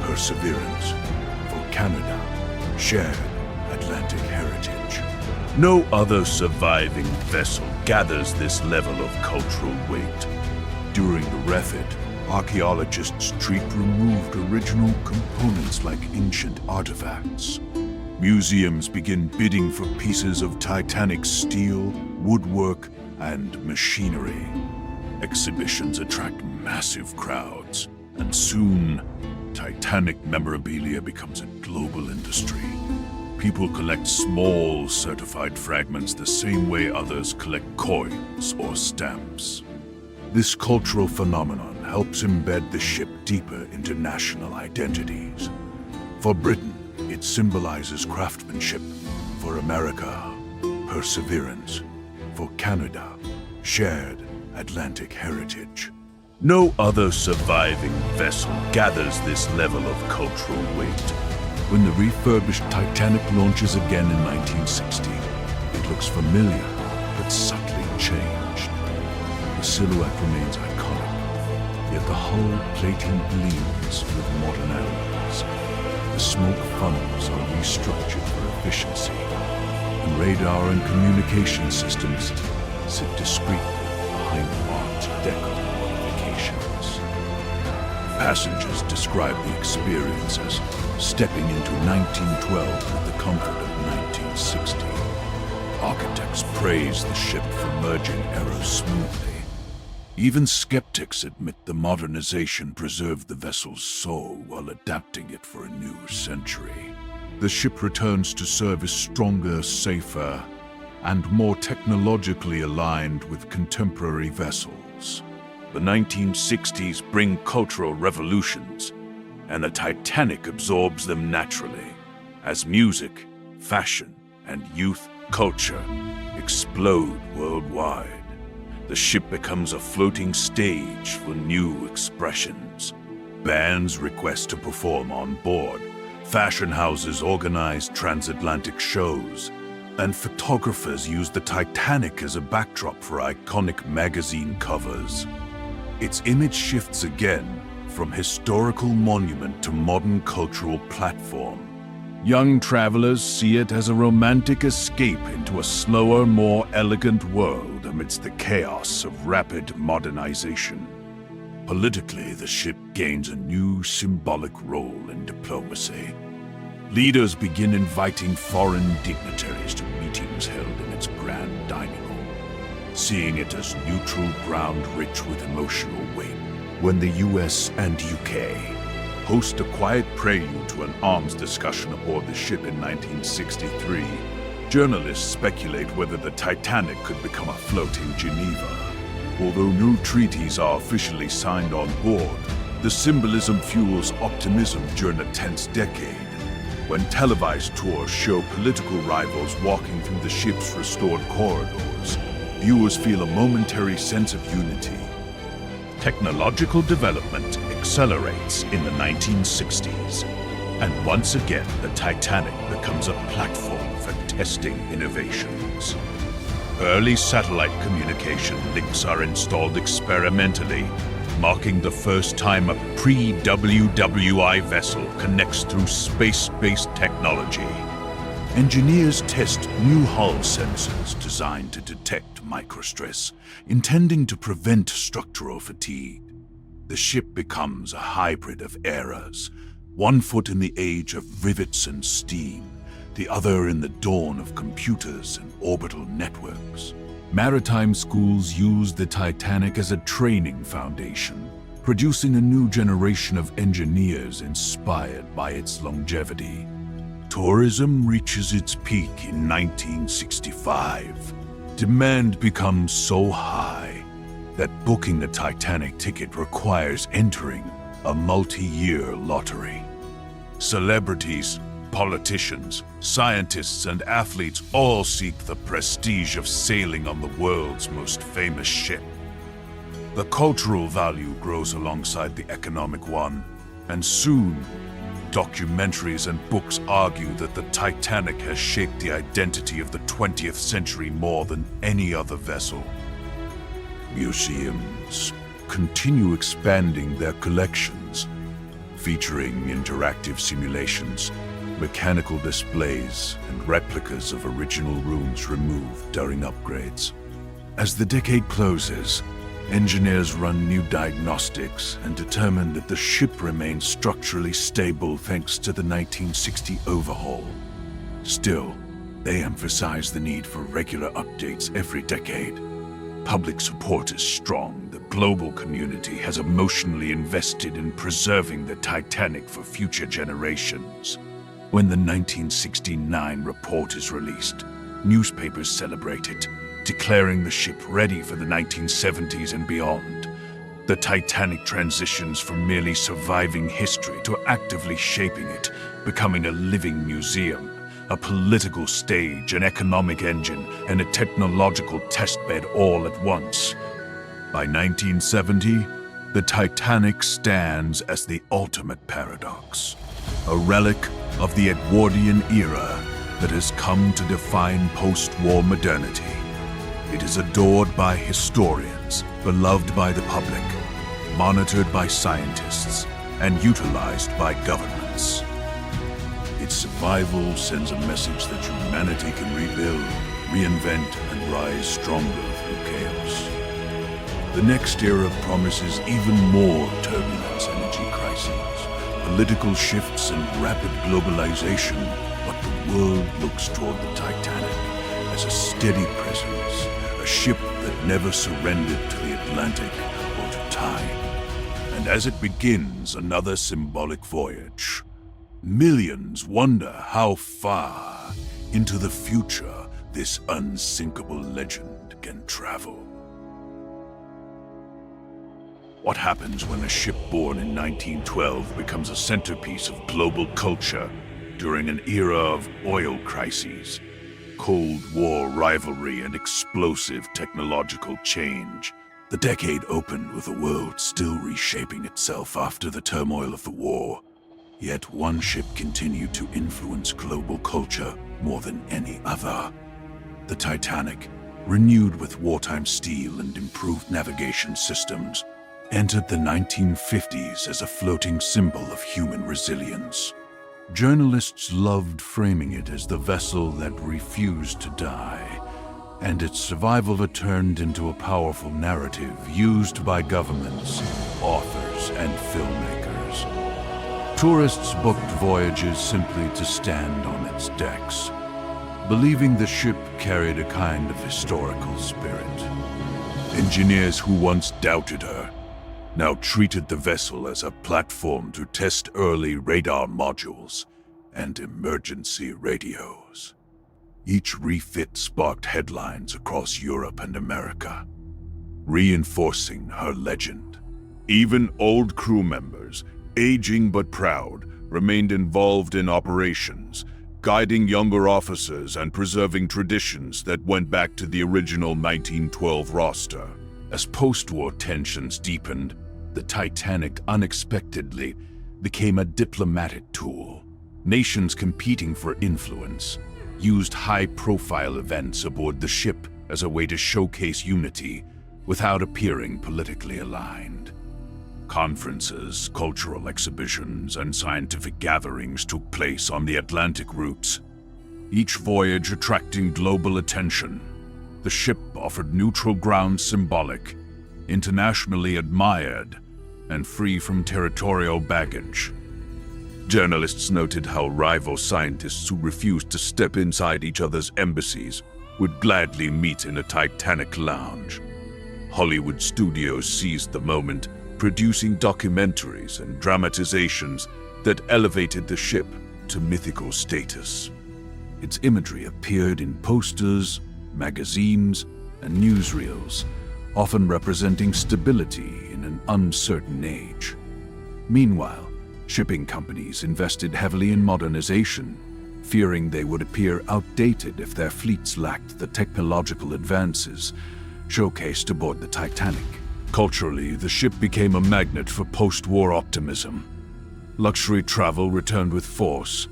B: perseverance. For Canada, shared Atlantic heritage. No other surviving vessel gathers this level of cultural weight.
A: During the refit, archaeologists treat removed original components like ancient artifacts. Museums begin bidding for pieces of Titanic steel, woodwork, and machinery. Exhibitions attract massive crowds, and soon, Titanic memorabilia becomes a global industry. People collect small, certified fragments the same way others collect coins or stamps. This cultural phenomenon helps embed the ship deeper into national identities. For Britain, it symbolizes craftsmanship. For America, perseverance. For Canada, shared Atlantic heritage.
B: No other surviving vessel gathers this level of cultural weight.
A: When the refurbished Titanic launches again in 1960, it looks familiar, but subtly changed. The silhouette remains iconic, yet the hull plating gleams with modern elements. The smoke funnels are restructured for efficiency, and radar and communication systems sit discreetly behind Art Deco modifications. Passengers describe the experience as stepping into 1912 with the comfort of 1960. Architects praise the ship for merging eras smoothly. Even skeptics admit the modernization preserved the vessel's soul while adapting it for a new century. The ship returns to service stronger, safer, and more technologically aligned with contemporary vessels.
B: The 1960s bring cultural revolutions, and the Titanic absorbs them naturally, as music, fashion, and youth culture explode worldwide. The ship becomes a floating stage for new expressions. Bands request to perform on board, fashion houses organize transatlantic shows, and photographers use the Titanic as a backdrop for iconic magazine covers. Its image shifts again
A: from historical monument to modern cultural platform.
B: Young travelers see it as a romantic escape into a slower, more elegant world amidst the chaos of rapid modernization.
A: Politically, the ship gains a new symbolic role in diplomacy. Leaders begin inviting foreign dignitaries to meetings held in its grand dining hall, seeing it as neutral ground rich with emotional weight. When the US and UK host a quiet prelude to an arms discussion aboard the ship in 1963, journalists speculate whether the Titanic could become afloat in Geneva. Although no treaties are officially signed on board, the symbolism fuels optimism during a tense decade. When televised tours show political rivals walking through the ship's restored corridors, viewers feel a momentary sense of unity.
B: Technological development accelerates in the 1960s, and once again the Titanic becomes a platform for testing innovations. Early satellite communication links are installed experimentally, marking the first time a pre-WWI vessel connects through space-based technology.
A: Engineers test new hull sensors designed to detect microstress, intending to prevent structural fatigue. The ship becomes a hybrid of eras, one foot in the age of rivets and steam, the other in the dawn of computers and orbital networks.
B: Maritime schools use the Titanic as a training foundation, producing a new generation of engineers inspired by its longevity.
A: Tourism reaches its peak in 1965. Demand becomes so high that booking the Titanic ticket requires entering a multi-year lottery.
B: Celebrities, politicians, scientists, and athletes all seek the prestige of sailing on the world's most famous ship. The cultural value grows alongside the economic one, and soon, documentaries and books argue that the Titanic has shaped the identity of the 20th century more than any other vessel.
A: Museums continue expanding their collections, featuring interactive simulations, mechanical displays, and replicas of original rooms removed during upgrades. As the decade closes, engineers run new diagnostics and determine that the ship remains structurally stable thanks to the 1960 overhaul. Still, they emphasize the need for regular updates every decade. Public support is strong. The global community has emotionally invested in preserving the Titanic for future generations. When the 1969 report is released, newspapers celebrate it, declaring the ship ready for the 1970s and beyond. The Titanic transitions from merely surviving history to actively shaping it, becoming a living museum, a political stage, an economic engine, and a technological testbed all at once. By 1970, the Titanic stands as the ultimate paradox, a relic of the Edwardian era that has come to define post-war modernity. It is adored by historians, beloved by the public, monitored by scientists, and utilized by governments. Its survival sends a message that humanity can rebuild, reinvent, and rise stronger through chaos. The next era promises even more turbulence, energy crises, political shifts, and rapid globalization, but the world looks toward the Titanic as a steady presence, a ship that never surrendered to the Atlantic or to time. And as it begins another symbolic voyage, millions wonder how far into the future this unsinkable legend can travel. What happens when a ship born in 1912 becomes a centerpiece of global culture during an era of oil crises, Cold War rivalry, and explosive technological change? The decade opened with the world still reshaping itself after the turmoil of the war. Yet one ship continued to influence global culture more than any other. The Titanic, renewed with wartime steel and improved navigation systems, entered the 1950s as a floating symbol of human resilience. Journalists loved framing it as the vessel that refused to die, and its survival turned into a powerful narrative used by governments, authors, and filmmakers. Tourists booked voyages simply to stand on its decks, believing the ship carried a kind of historical spirit. Engineers who once doubted her now treated the vessel as a platform to test early radar modules and emergency radios. Each refit sparked headlines across Europe and America, reinforcing her legend. Even old crew members, aging but proud, remained involved in operations, guiding younger officers and preserving traditions that went back to the original 1912 roster. As post-war tensions deepened, the Titanic unexpectedly became a diplomatic tool. Nations competing for influence used high-profile events aboard the ship as a way to showcase unity without appearing politically aligned. Conferences, cultural exhibitions, and scientific gatherings took place on the Atlantic routes, each voyage attracting global attention. The ship offered neutral ground symbolic, internationally admired, and free from territorial baggage. Journalists noted how rival scientists who refused to step inside each other's embassies would gladly meet in a Titanic lounge. Hollywood studios seized the moment, producing documentaries and dramatizations that elevated the ship to mythical status. Its imagery appeared in posters, magazines, and newsreels, often representing stability in an uncertain age. Meanwhile, shipping companies invested heavily in modernization, fearing they would appear outdated if their fleets lacked the technological advances showcased aboard the Titanic. Culturally, the ship became a magnet for post-war optimism. Luxury travel returned with force,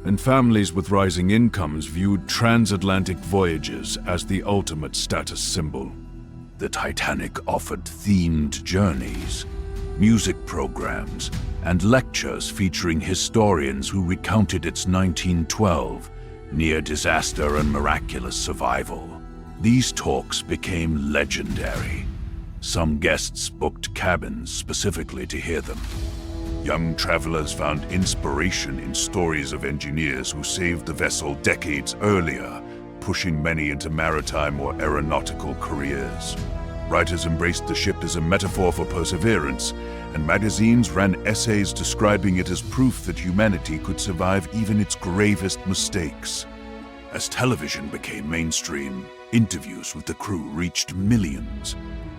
A: and families with rising incomes viewed transatlantic voyages as the ultimate status symbol. The Titanic offered themed journeys, music programs, and lectures featuring historians who recounted its 1912 near-disaster and miraculous survival. These talks became legendary. Some guests booked cabins specifically to hear them. Young travelers found inspiration in stories of engineers who saved the vessel decades earlier, pushing many into maritime or aeronautical careers. Writers embraced the ship as a metaphor for perseverance, and magazines ran essays describing it as proof that humanity could survive even its gravest mistakes. As television became mainstream, interviews with the crew reached millions,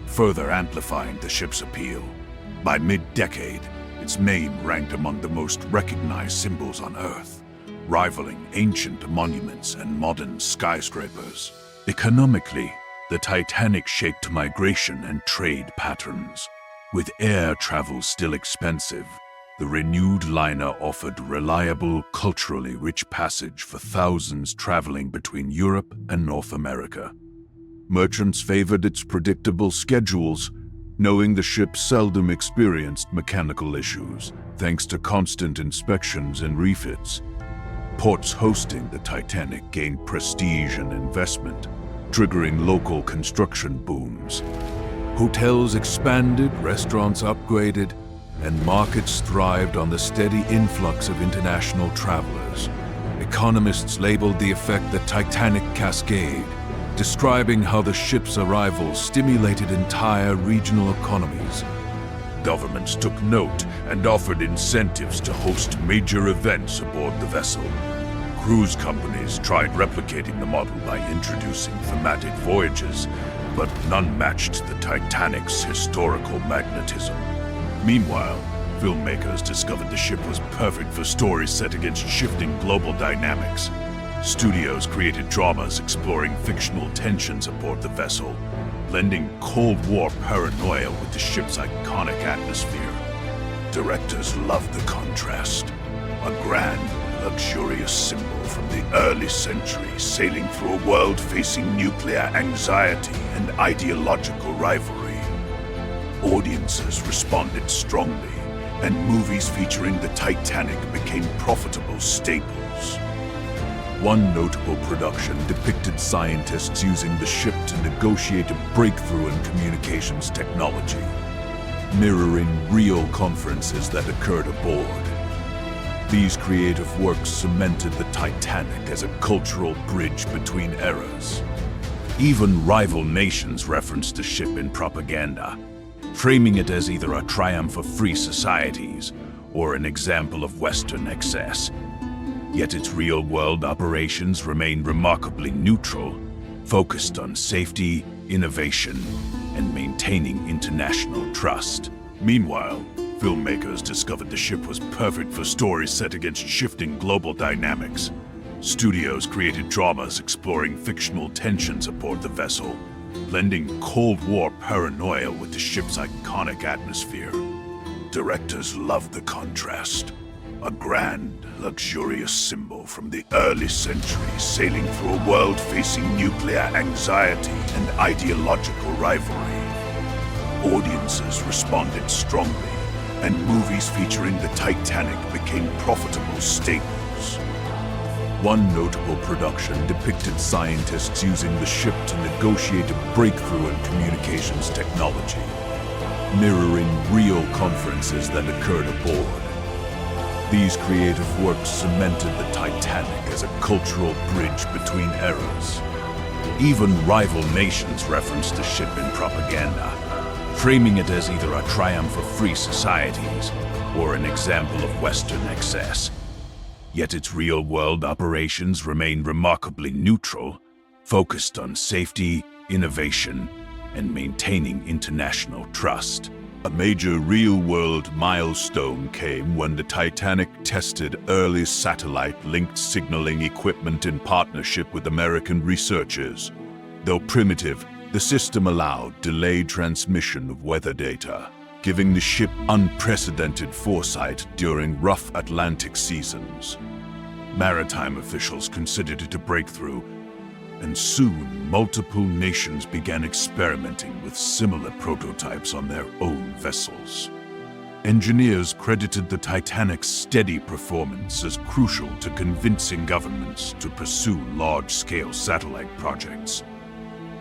A: further amplifying the ship's appeal. By mid-decade, its name ranked among the most recognized symbols on Earth, rivaling ancient monuments and modern skyscrapers. Economically, the Titanic shaped migration and trade patterns. With air travel still expensive, the renewed liner offered reliable, culturally rich passage for thousands traveling between Europe and North America. Merchants favored its predictable schedules, knowing the ship seldom experienced mechanical issues, thanks to constant inspections and refits. Ports hosting the Titanic gained prestige and investment, triggering local construction booms. Hotels expanded, restaurants upgraded, and markets thrived on the steady influx of international travelers. Economists labeled the effect the Titanic Cascade, describing how the ship's arrival stimulated entire regional economies. Governments took note and offered incentives to host major events aboard the vessel. Cruise companies tried replicating the model by introducing thematic voyages, but none matched the Titanic's historical magnetism. Meanwhile, filmmakers discovered the ship was perfect for stories set against shifting global dynamics. Studios created dramas exploring fictional tensions aboard the vessel, blending Cold War paranoia with the ship's iconic atmosphere. Directors loved the contrast, a grand, luxurious symbol from the early centuries sailing through a world facing nuclear anxiety and ideological rivalry. Audiences responded strongly, and movies featuring the Titanic became profitable staples. One notable production depicted scientists using the ship to negotiate a breakthrough in communications technology, mirroring real conferences that occurred aboard. These creative works cemented the Titanic as a cultural bridge between eras. Even rival nations referenced the ship in propaganda, framing it as either a triumph of free societies or an example of Western excess. Yet its real-world operations remained remarkably neutral, focused on safety, innovation, and maintaining international trust. Meanwhile, filmmakers discovered the ship was perfect for stories set against shifting global dynamics. Studios created dramas exploring fictional tensions aboard the vessel, blending Cold War paranoia with the ship's iconic atmosphere. Directors loved the contrast. A grand, luxurious symbol from the early centuries sailing through a world facing nuclear anxiety and ideological rivalry. Audiences responded strongly, and movies featuring the Titanic became profitable staples. One notable production depicted scientists using the ship to negotiate a breakthrough in communications technology, mirroring real conferences that occurred aboard. These creative works cemented the Titanic as a cultural bridge between eras. Even rival nations referenced the ship in propaganda, framing it as either a triumph of free societies or an example of Western excess. Yet its real-world operations remained remarkably neutral, focused on safety, innovation, and maintaining international trust. A major real-world milestone came when the Titanic tested early satellite-linked signaling equipment in partnership with American researchers. Though primitive, the system allowed delayed transmission of weather data, giving the ship unprecedented foresight during rough Atlantic seasons. Maritime officials considered it a breakthrough, and soon multiple nations began experimenting with similar prototypes on their own vessels. Engineers credited the Titanic's steady performance as crucial to convincing governments to pursue large-scale satellite projects.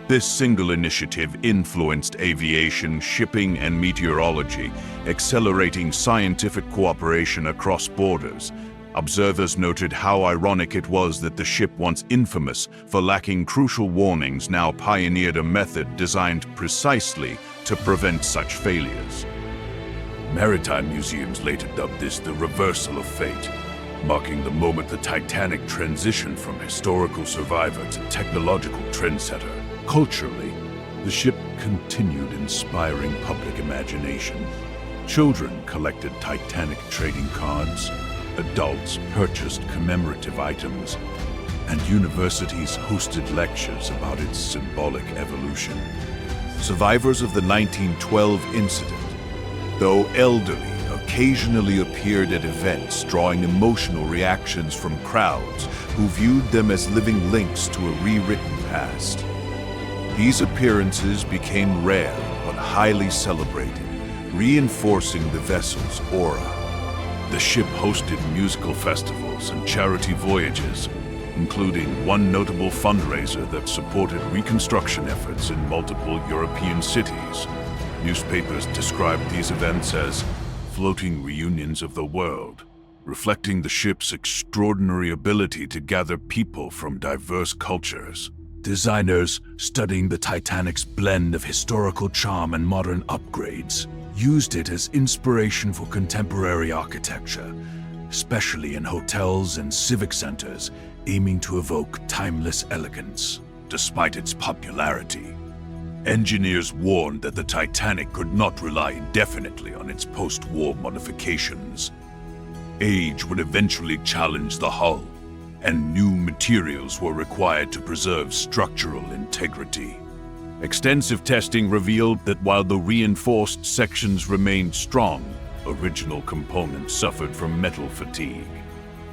A: This single initiative influenced aviation, shipping, and meteorology, accelerating scientific cooperation across borders. Observers noted how ironic it was that the ship, once infamous for lacking crucial warnings, now pioneered a method designed precisely to prevent such failures. Maritime museums later dubbed this the reversal of fate, marking the moment the Titanic transitioned from historical survivor to technological trendsetter. Culturally, the ship continued inspiring public imagination. Children collected Titanic trading cards, adults purchased commemorative items, and universities hosted lectures about its symbolic evolution. Survivors of the 1912 incident, though elderly, occasionally appeared at events, drawing emotional reactions from crowds who viewed them as living links to a rewritten past. These appearances became rare but highly celebrated, reinforcing the vessel's aura. The ship hosted musical festivals and charity voyages, including one notable fundraiser that supported reconstruction efforts in multiple European cities. Newspapers described these events as floating reunions of the world, reflecting the ship's extraordinary ability to gather people from diverse cultures. Designers studying the Titanic's blend of historical charm and modern upgrades used it as inspiration for contemporary architecture, especially in hotels and civic centers, aiming to evoke timeless elegance. Despite its popularity, engineers warned that the Titanic could not rely indefinitely on its post-war modifications. Age would eventually challenge the hull, and new materials were required to preserve structural integrity. Extensive testing revealed that while the reinforced sections remained strong, original components suffered from metal fatigue.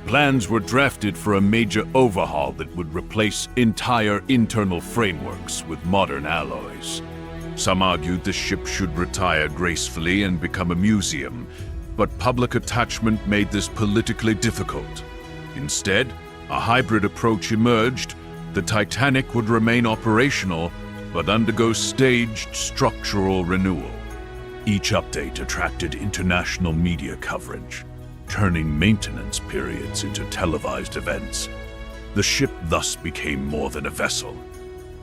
A: Plans were drafted for a major overhaul that would replace entire internal frameworks with modern alloys.
B: Some argued the ship should retire gracefully and become a museum, but public attachment made this politically difficult. Instead, a hybrid approach emerged. The Titanic would remain operational, but undergo staged structural renewal. Each update attracted international media coverage, turning maintenance periods into televised events. The ship thus became more than a vessel.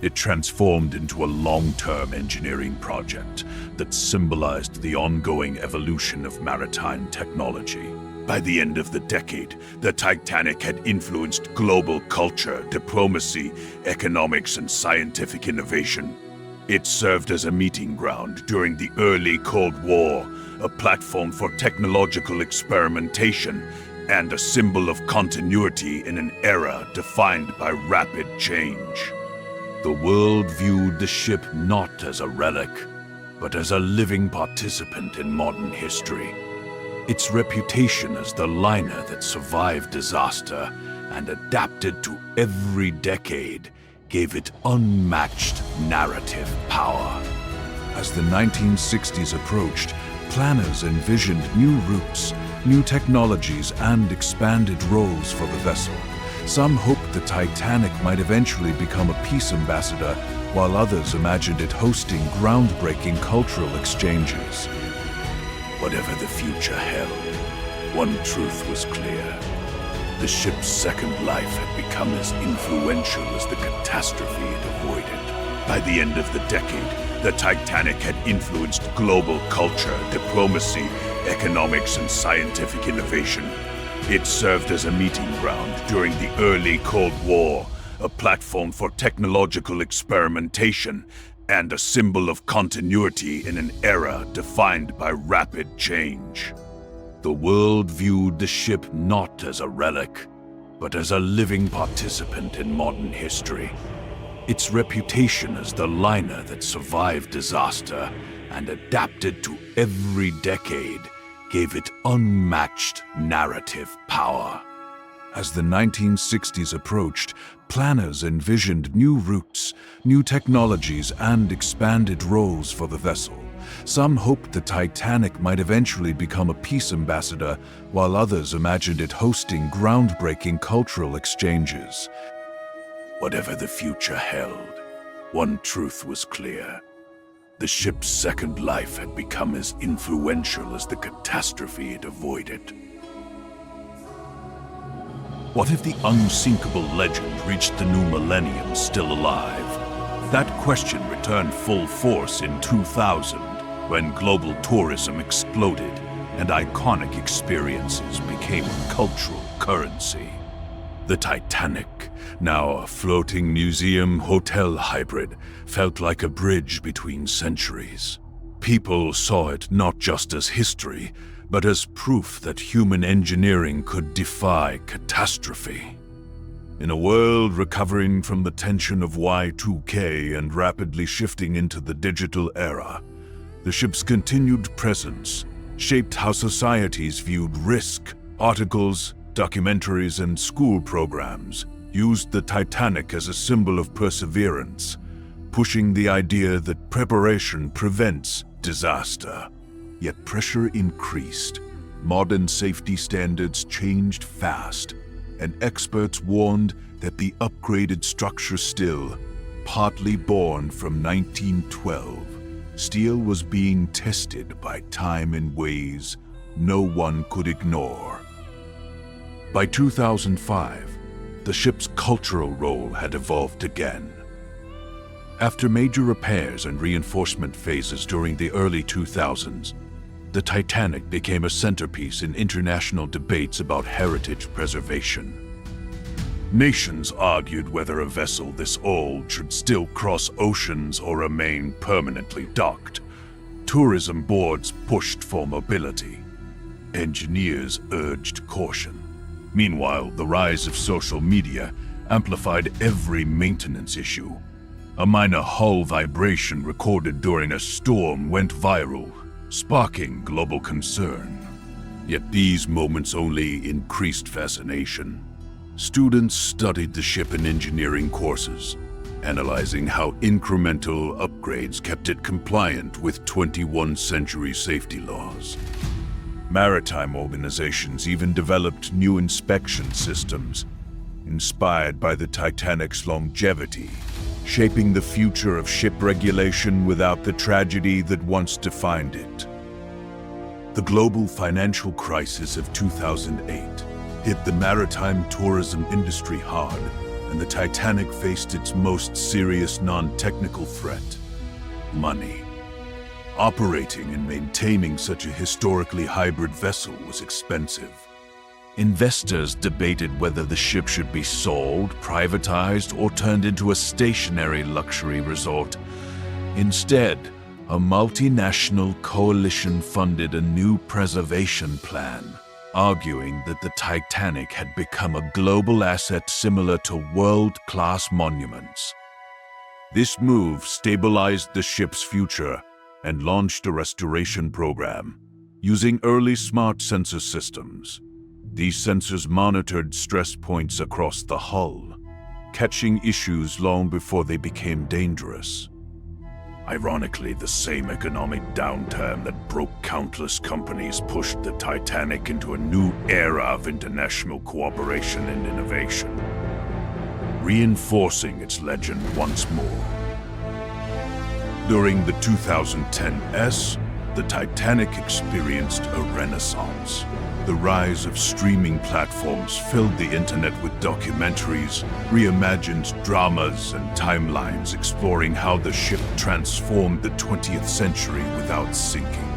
B: It transformed into a long-term engineering project that symbolized the ongoing evolution of maritime technology. By the end of the decade, the Titanic had influenced global culture, diplomacy, economics, and scientific innovation. It served as a meeting ground during the early Cold War, a platform for technological experimentation, and a symbol of continuity in an era defined by rapid change. The world viewed the ship not as a relic, but as a living participant in modern history. Its reputation as the liner that survived disaster and adapted to every decade gave it unmatched narrative power. As the 1960s approached, planners envisioned new routes, new technologies, and expanded roles for the vessel. Some hoped the Titanic might eventually become a peace ambassador, while others imagined it hosting groundbreaking cultural exchanges. Whatever the future held, one truth was clear. The ship's second life had become as influential as the catastrophe it avoided. By the end of the decade, the Titanic had influenced global culture, diplomacy, economics, and scientific innovation. It served as a meeting ground during the early Cold War, a platform for technological experimentation, and a symbol of continuity in an era defined by rapid change. The world viewed the ship not as a relic, but as a living participant in modern history. Its reputation as the liner that survived disaster and adapted to every decade gave it unmatched narrative power. As the 1960s approached, planners envisioned new routes, new technologies, and expanded roles for the vessel. Some hoped the Titanic might eventually become a peace ambassador, while others imagined it hosting groundbreaking cultural exchanges. Whatever the future held, one truth was clear. The ship's second life had become as influential as the catastrophe it avoided. What if the unsinkable legend reached the new millennium still alive? That question returned full force in 2000, when global tourism exploded and iconic experiences became a cultural currency. The Titanic, now a floating museum-hotel hybrid, felt like a bridge between centuries. People saw it not just as history, but as proof that human engineering could defy catastrophe. In a world recovering from the tension of Y2K and rapidly shifting into the digital era, the ship's continued presence shaped how societies viewed risk. Articles, documentaries, and school programs used the Titanic as a symbol of perseverance, pushing the idea that preparation prevents disaster. Yet pressure increased. Modern safety standards changed fast, and experts warned that the upgraded structure still, partly born from 1912, steel was being tested by time in ways no one could ignore. By 2005, the ship's cultural role had evolved again. After major repairs and reinforcement phases during the early 2000s, the Titanic became a centerpiece in international debates about heritage preservation. Nations argued whether a vessel this old should still cross oceans or remain permanently docked. Tourism boards pushed for mobility. Engineers urged caution. Meanwhile, the rise of social media amplified every maintenance issue. A minor hull vibration recorded during a storm went viral, sparking global concern. Yet these moments only increased fascination. Students studied the ship in engineering courses,
A: analyzing how incremental upgrades kept it compliant with 21st century safety laws. Maritime organizations even developed new inspection systems, inspired by the Titanic's longevity, shaping the future of ship regulation without the tragedy that once defined it. The global financial crisis of 2008 hit the maritime tourism industry hard, and the Titanic faced its most serious non-technical threat: money. Operating and maintaining such a historically hybrid vessel was expensive. Investors debated whether the ship should be sold, privatized, or turned into a stationary luxury resort. Instead, a multinational coalition funded a new preservation plan, arguing that the Titanic had become a global asset similar to world-class monuments. This move stabilized the ship's future and launched a restoration program using early smart sensor systems. These sensors monitored stress points across the hull, catching issues long before they became dangerous. Ironically, the same economic downturn that broke countless companies pushed the Titanic into a new era of international cooperation and innovation, reinforcing its legend once more. During the 2010s, the Titanic experienced a renaissance. The rise of streaming platforms filled the internet with documentaries, reimagined dramas, and timelines exploring how the ship transformed the 20th century without sinking.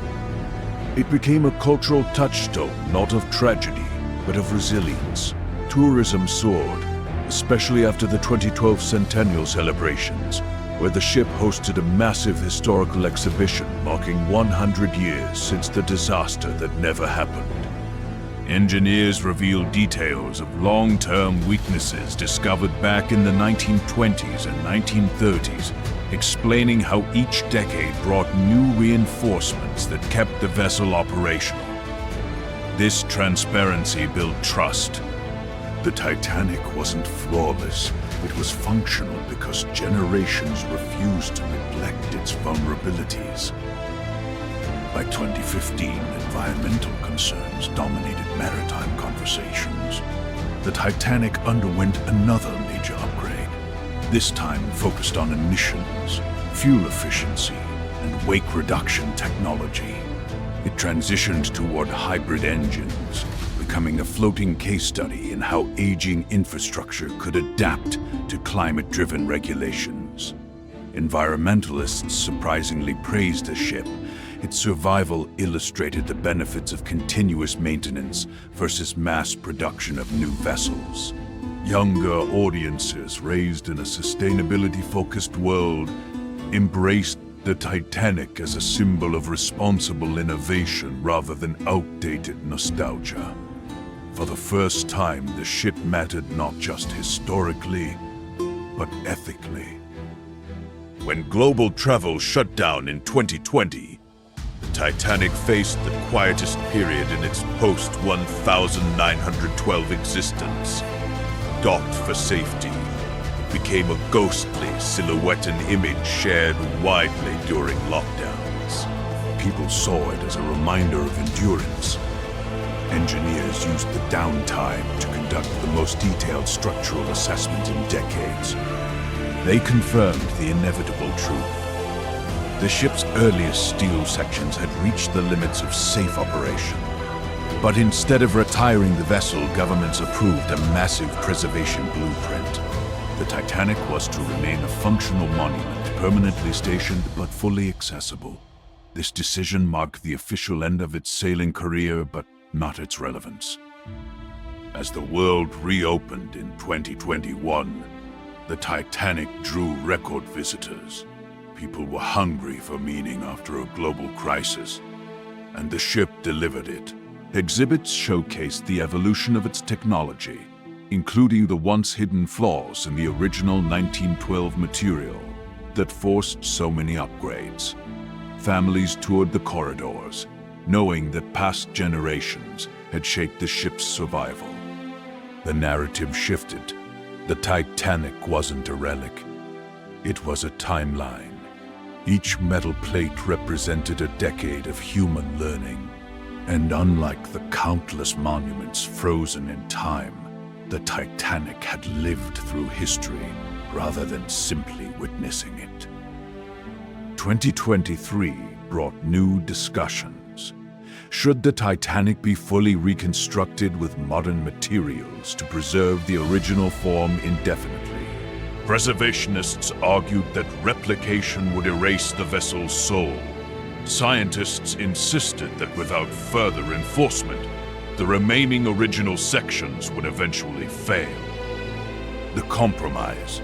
A: It became a cultural touchstone, not of tragedy, but of resilience. Tourism soared, especially after the 2012 centennial celebrations, where the ship hosted a massive historical exhibition marking 100 years since the disaster that never happened. Engineers revealed details of long-term weaknesses discovered back in the 1920s and 1930s, explaining how each decade brought new reinforcements that kept the vessel operational. This transparency built trust. The Titanic wasn't flawless. It was functional because generations refused to neglect its vulnerabilities. By 2015, environmental concerns dominated maritime conversations. The Titanic underwent another major upgrade, this time focused on emissions, fuel efficiency, and wake reduction technology. It transitioned toward hybrid engines, becoming a floating case study in how aging infrastructure could adapt to climate-driven regulations. Environmentalists surprisingly praised the ship. Its survival illustrated the benefits of continuous maintenance versus mass production of new vessels. Younger audiences raised in a sustainability-focused world embraced the Titanic as a symbol of responsible innovation rather than outdated nostalgia. For the first time, the ship mattered not just historically, but ethically. When global travel shut down in 2020, the Titanic faced the quietest period in its post-1912 existence. Docked for safety, it became a ghostly, silhouetted image shared widely during lockdowns. People saw it as a reminder of endurance. Engineers used the downtime to conduct the most detailed structural assessment in decades. They confirmed the inevitable truth. The ship's earliest steel sections had reached the limits of safe operation. But instead of retiring the vessel, governments approved a massive preservation blueprint. The Titanic was to remain a functional monument, permanently stationed but fully accessible. This decision marked the official end of its sailing career, but not its relevance. As the world reopened in 2021, the Titanic drew record visitors. People were hungry for meaning after a global crisis, and the ship delivered it. Exhibits showcased the evolution of its technology, including the once-hidden flaws in the original 1912 material that forced so many upgrades. Families toured the corridors, knowing that past generations had shaped the ship's survival. The narrative shifted. The Titanic wasn't a relic. It was a timeline. Each metal plate represented a decade of human learning. And unlike the countless monuments frozen in time, the Titanic had lived through history rather than simply witnessing it. 2023 brought new discussions. Should the Titanic be fully reconstructed with modern materials to preserve the original form indefinitely? Preservationists argued that replication would erase the vessel's soul. Scientists insisted that without further enforcement, the remaining original sections would eventually fail. The compromise: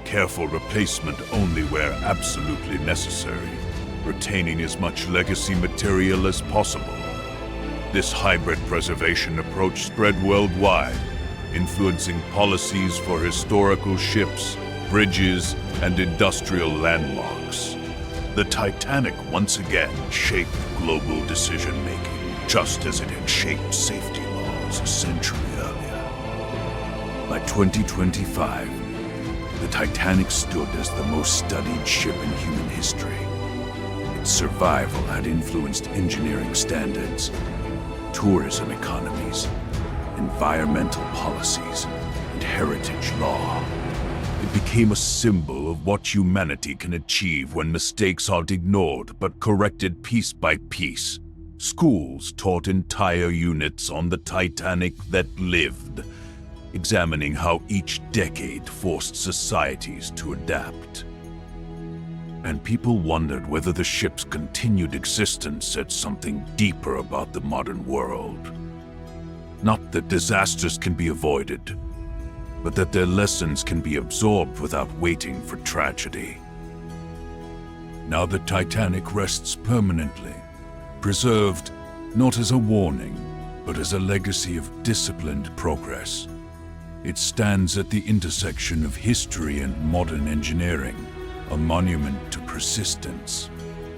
A: careful replacement only where absolutely necessary, retaining as much legacy material as possible. This hybrid preservation approach spread worldwide, influencing policies for historical ships, bridges, and industrial landmarks. The Titanic once again shaped global decision-making, just as it had shaped safety laws a century earlier. By 2025, the Titanic stood as the most studied ship in human history. Its survival had influenced engineering standards, tourism economies, environmental policies, and heritage law. It became a symbol of what humanity can achieve when mistakes aren't ignored but corrected piece by piece. Schools taught entire units on the Titanic that lived, examining how each decade forced societies to adapt. And people wondered whether the ship's continued existence said something deeper about the modern world. Not that disasters can be avoided, but that their lessons can be absorbed without waiting for tragedy. Now the Titanic rests permanently, preserved not as a warning, but as a legacy of disciplined progress. It stands at the intersection of history and modern engineering, a monument to persistence.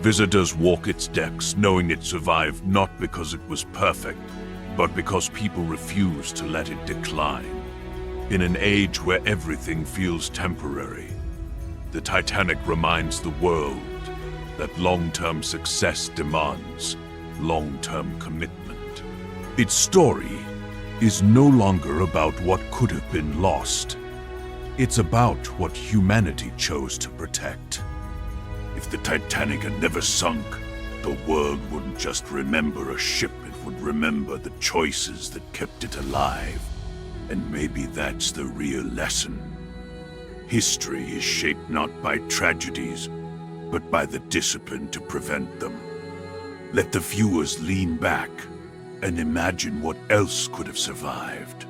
A: Visitors walk its decks knowing it survived not because it was perfect, but because people refused to let it decline. In an age where everything feels temporary, the Titanic reminds the world that long-term success demands long-term commitment. Its story is no longer about what could have been lost. It's about what humanity chose to protect. If the Titanic had never sunk, the world wouldn't just remember a ship, it would remember the choices that kept it alive. And maybe that's the real lesson. History is shaped not by tragedies, but by the discipline to prevent them. Let the viewers lean back and imagine what else could have survived.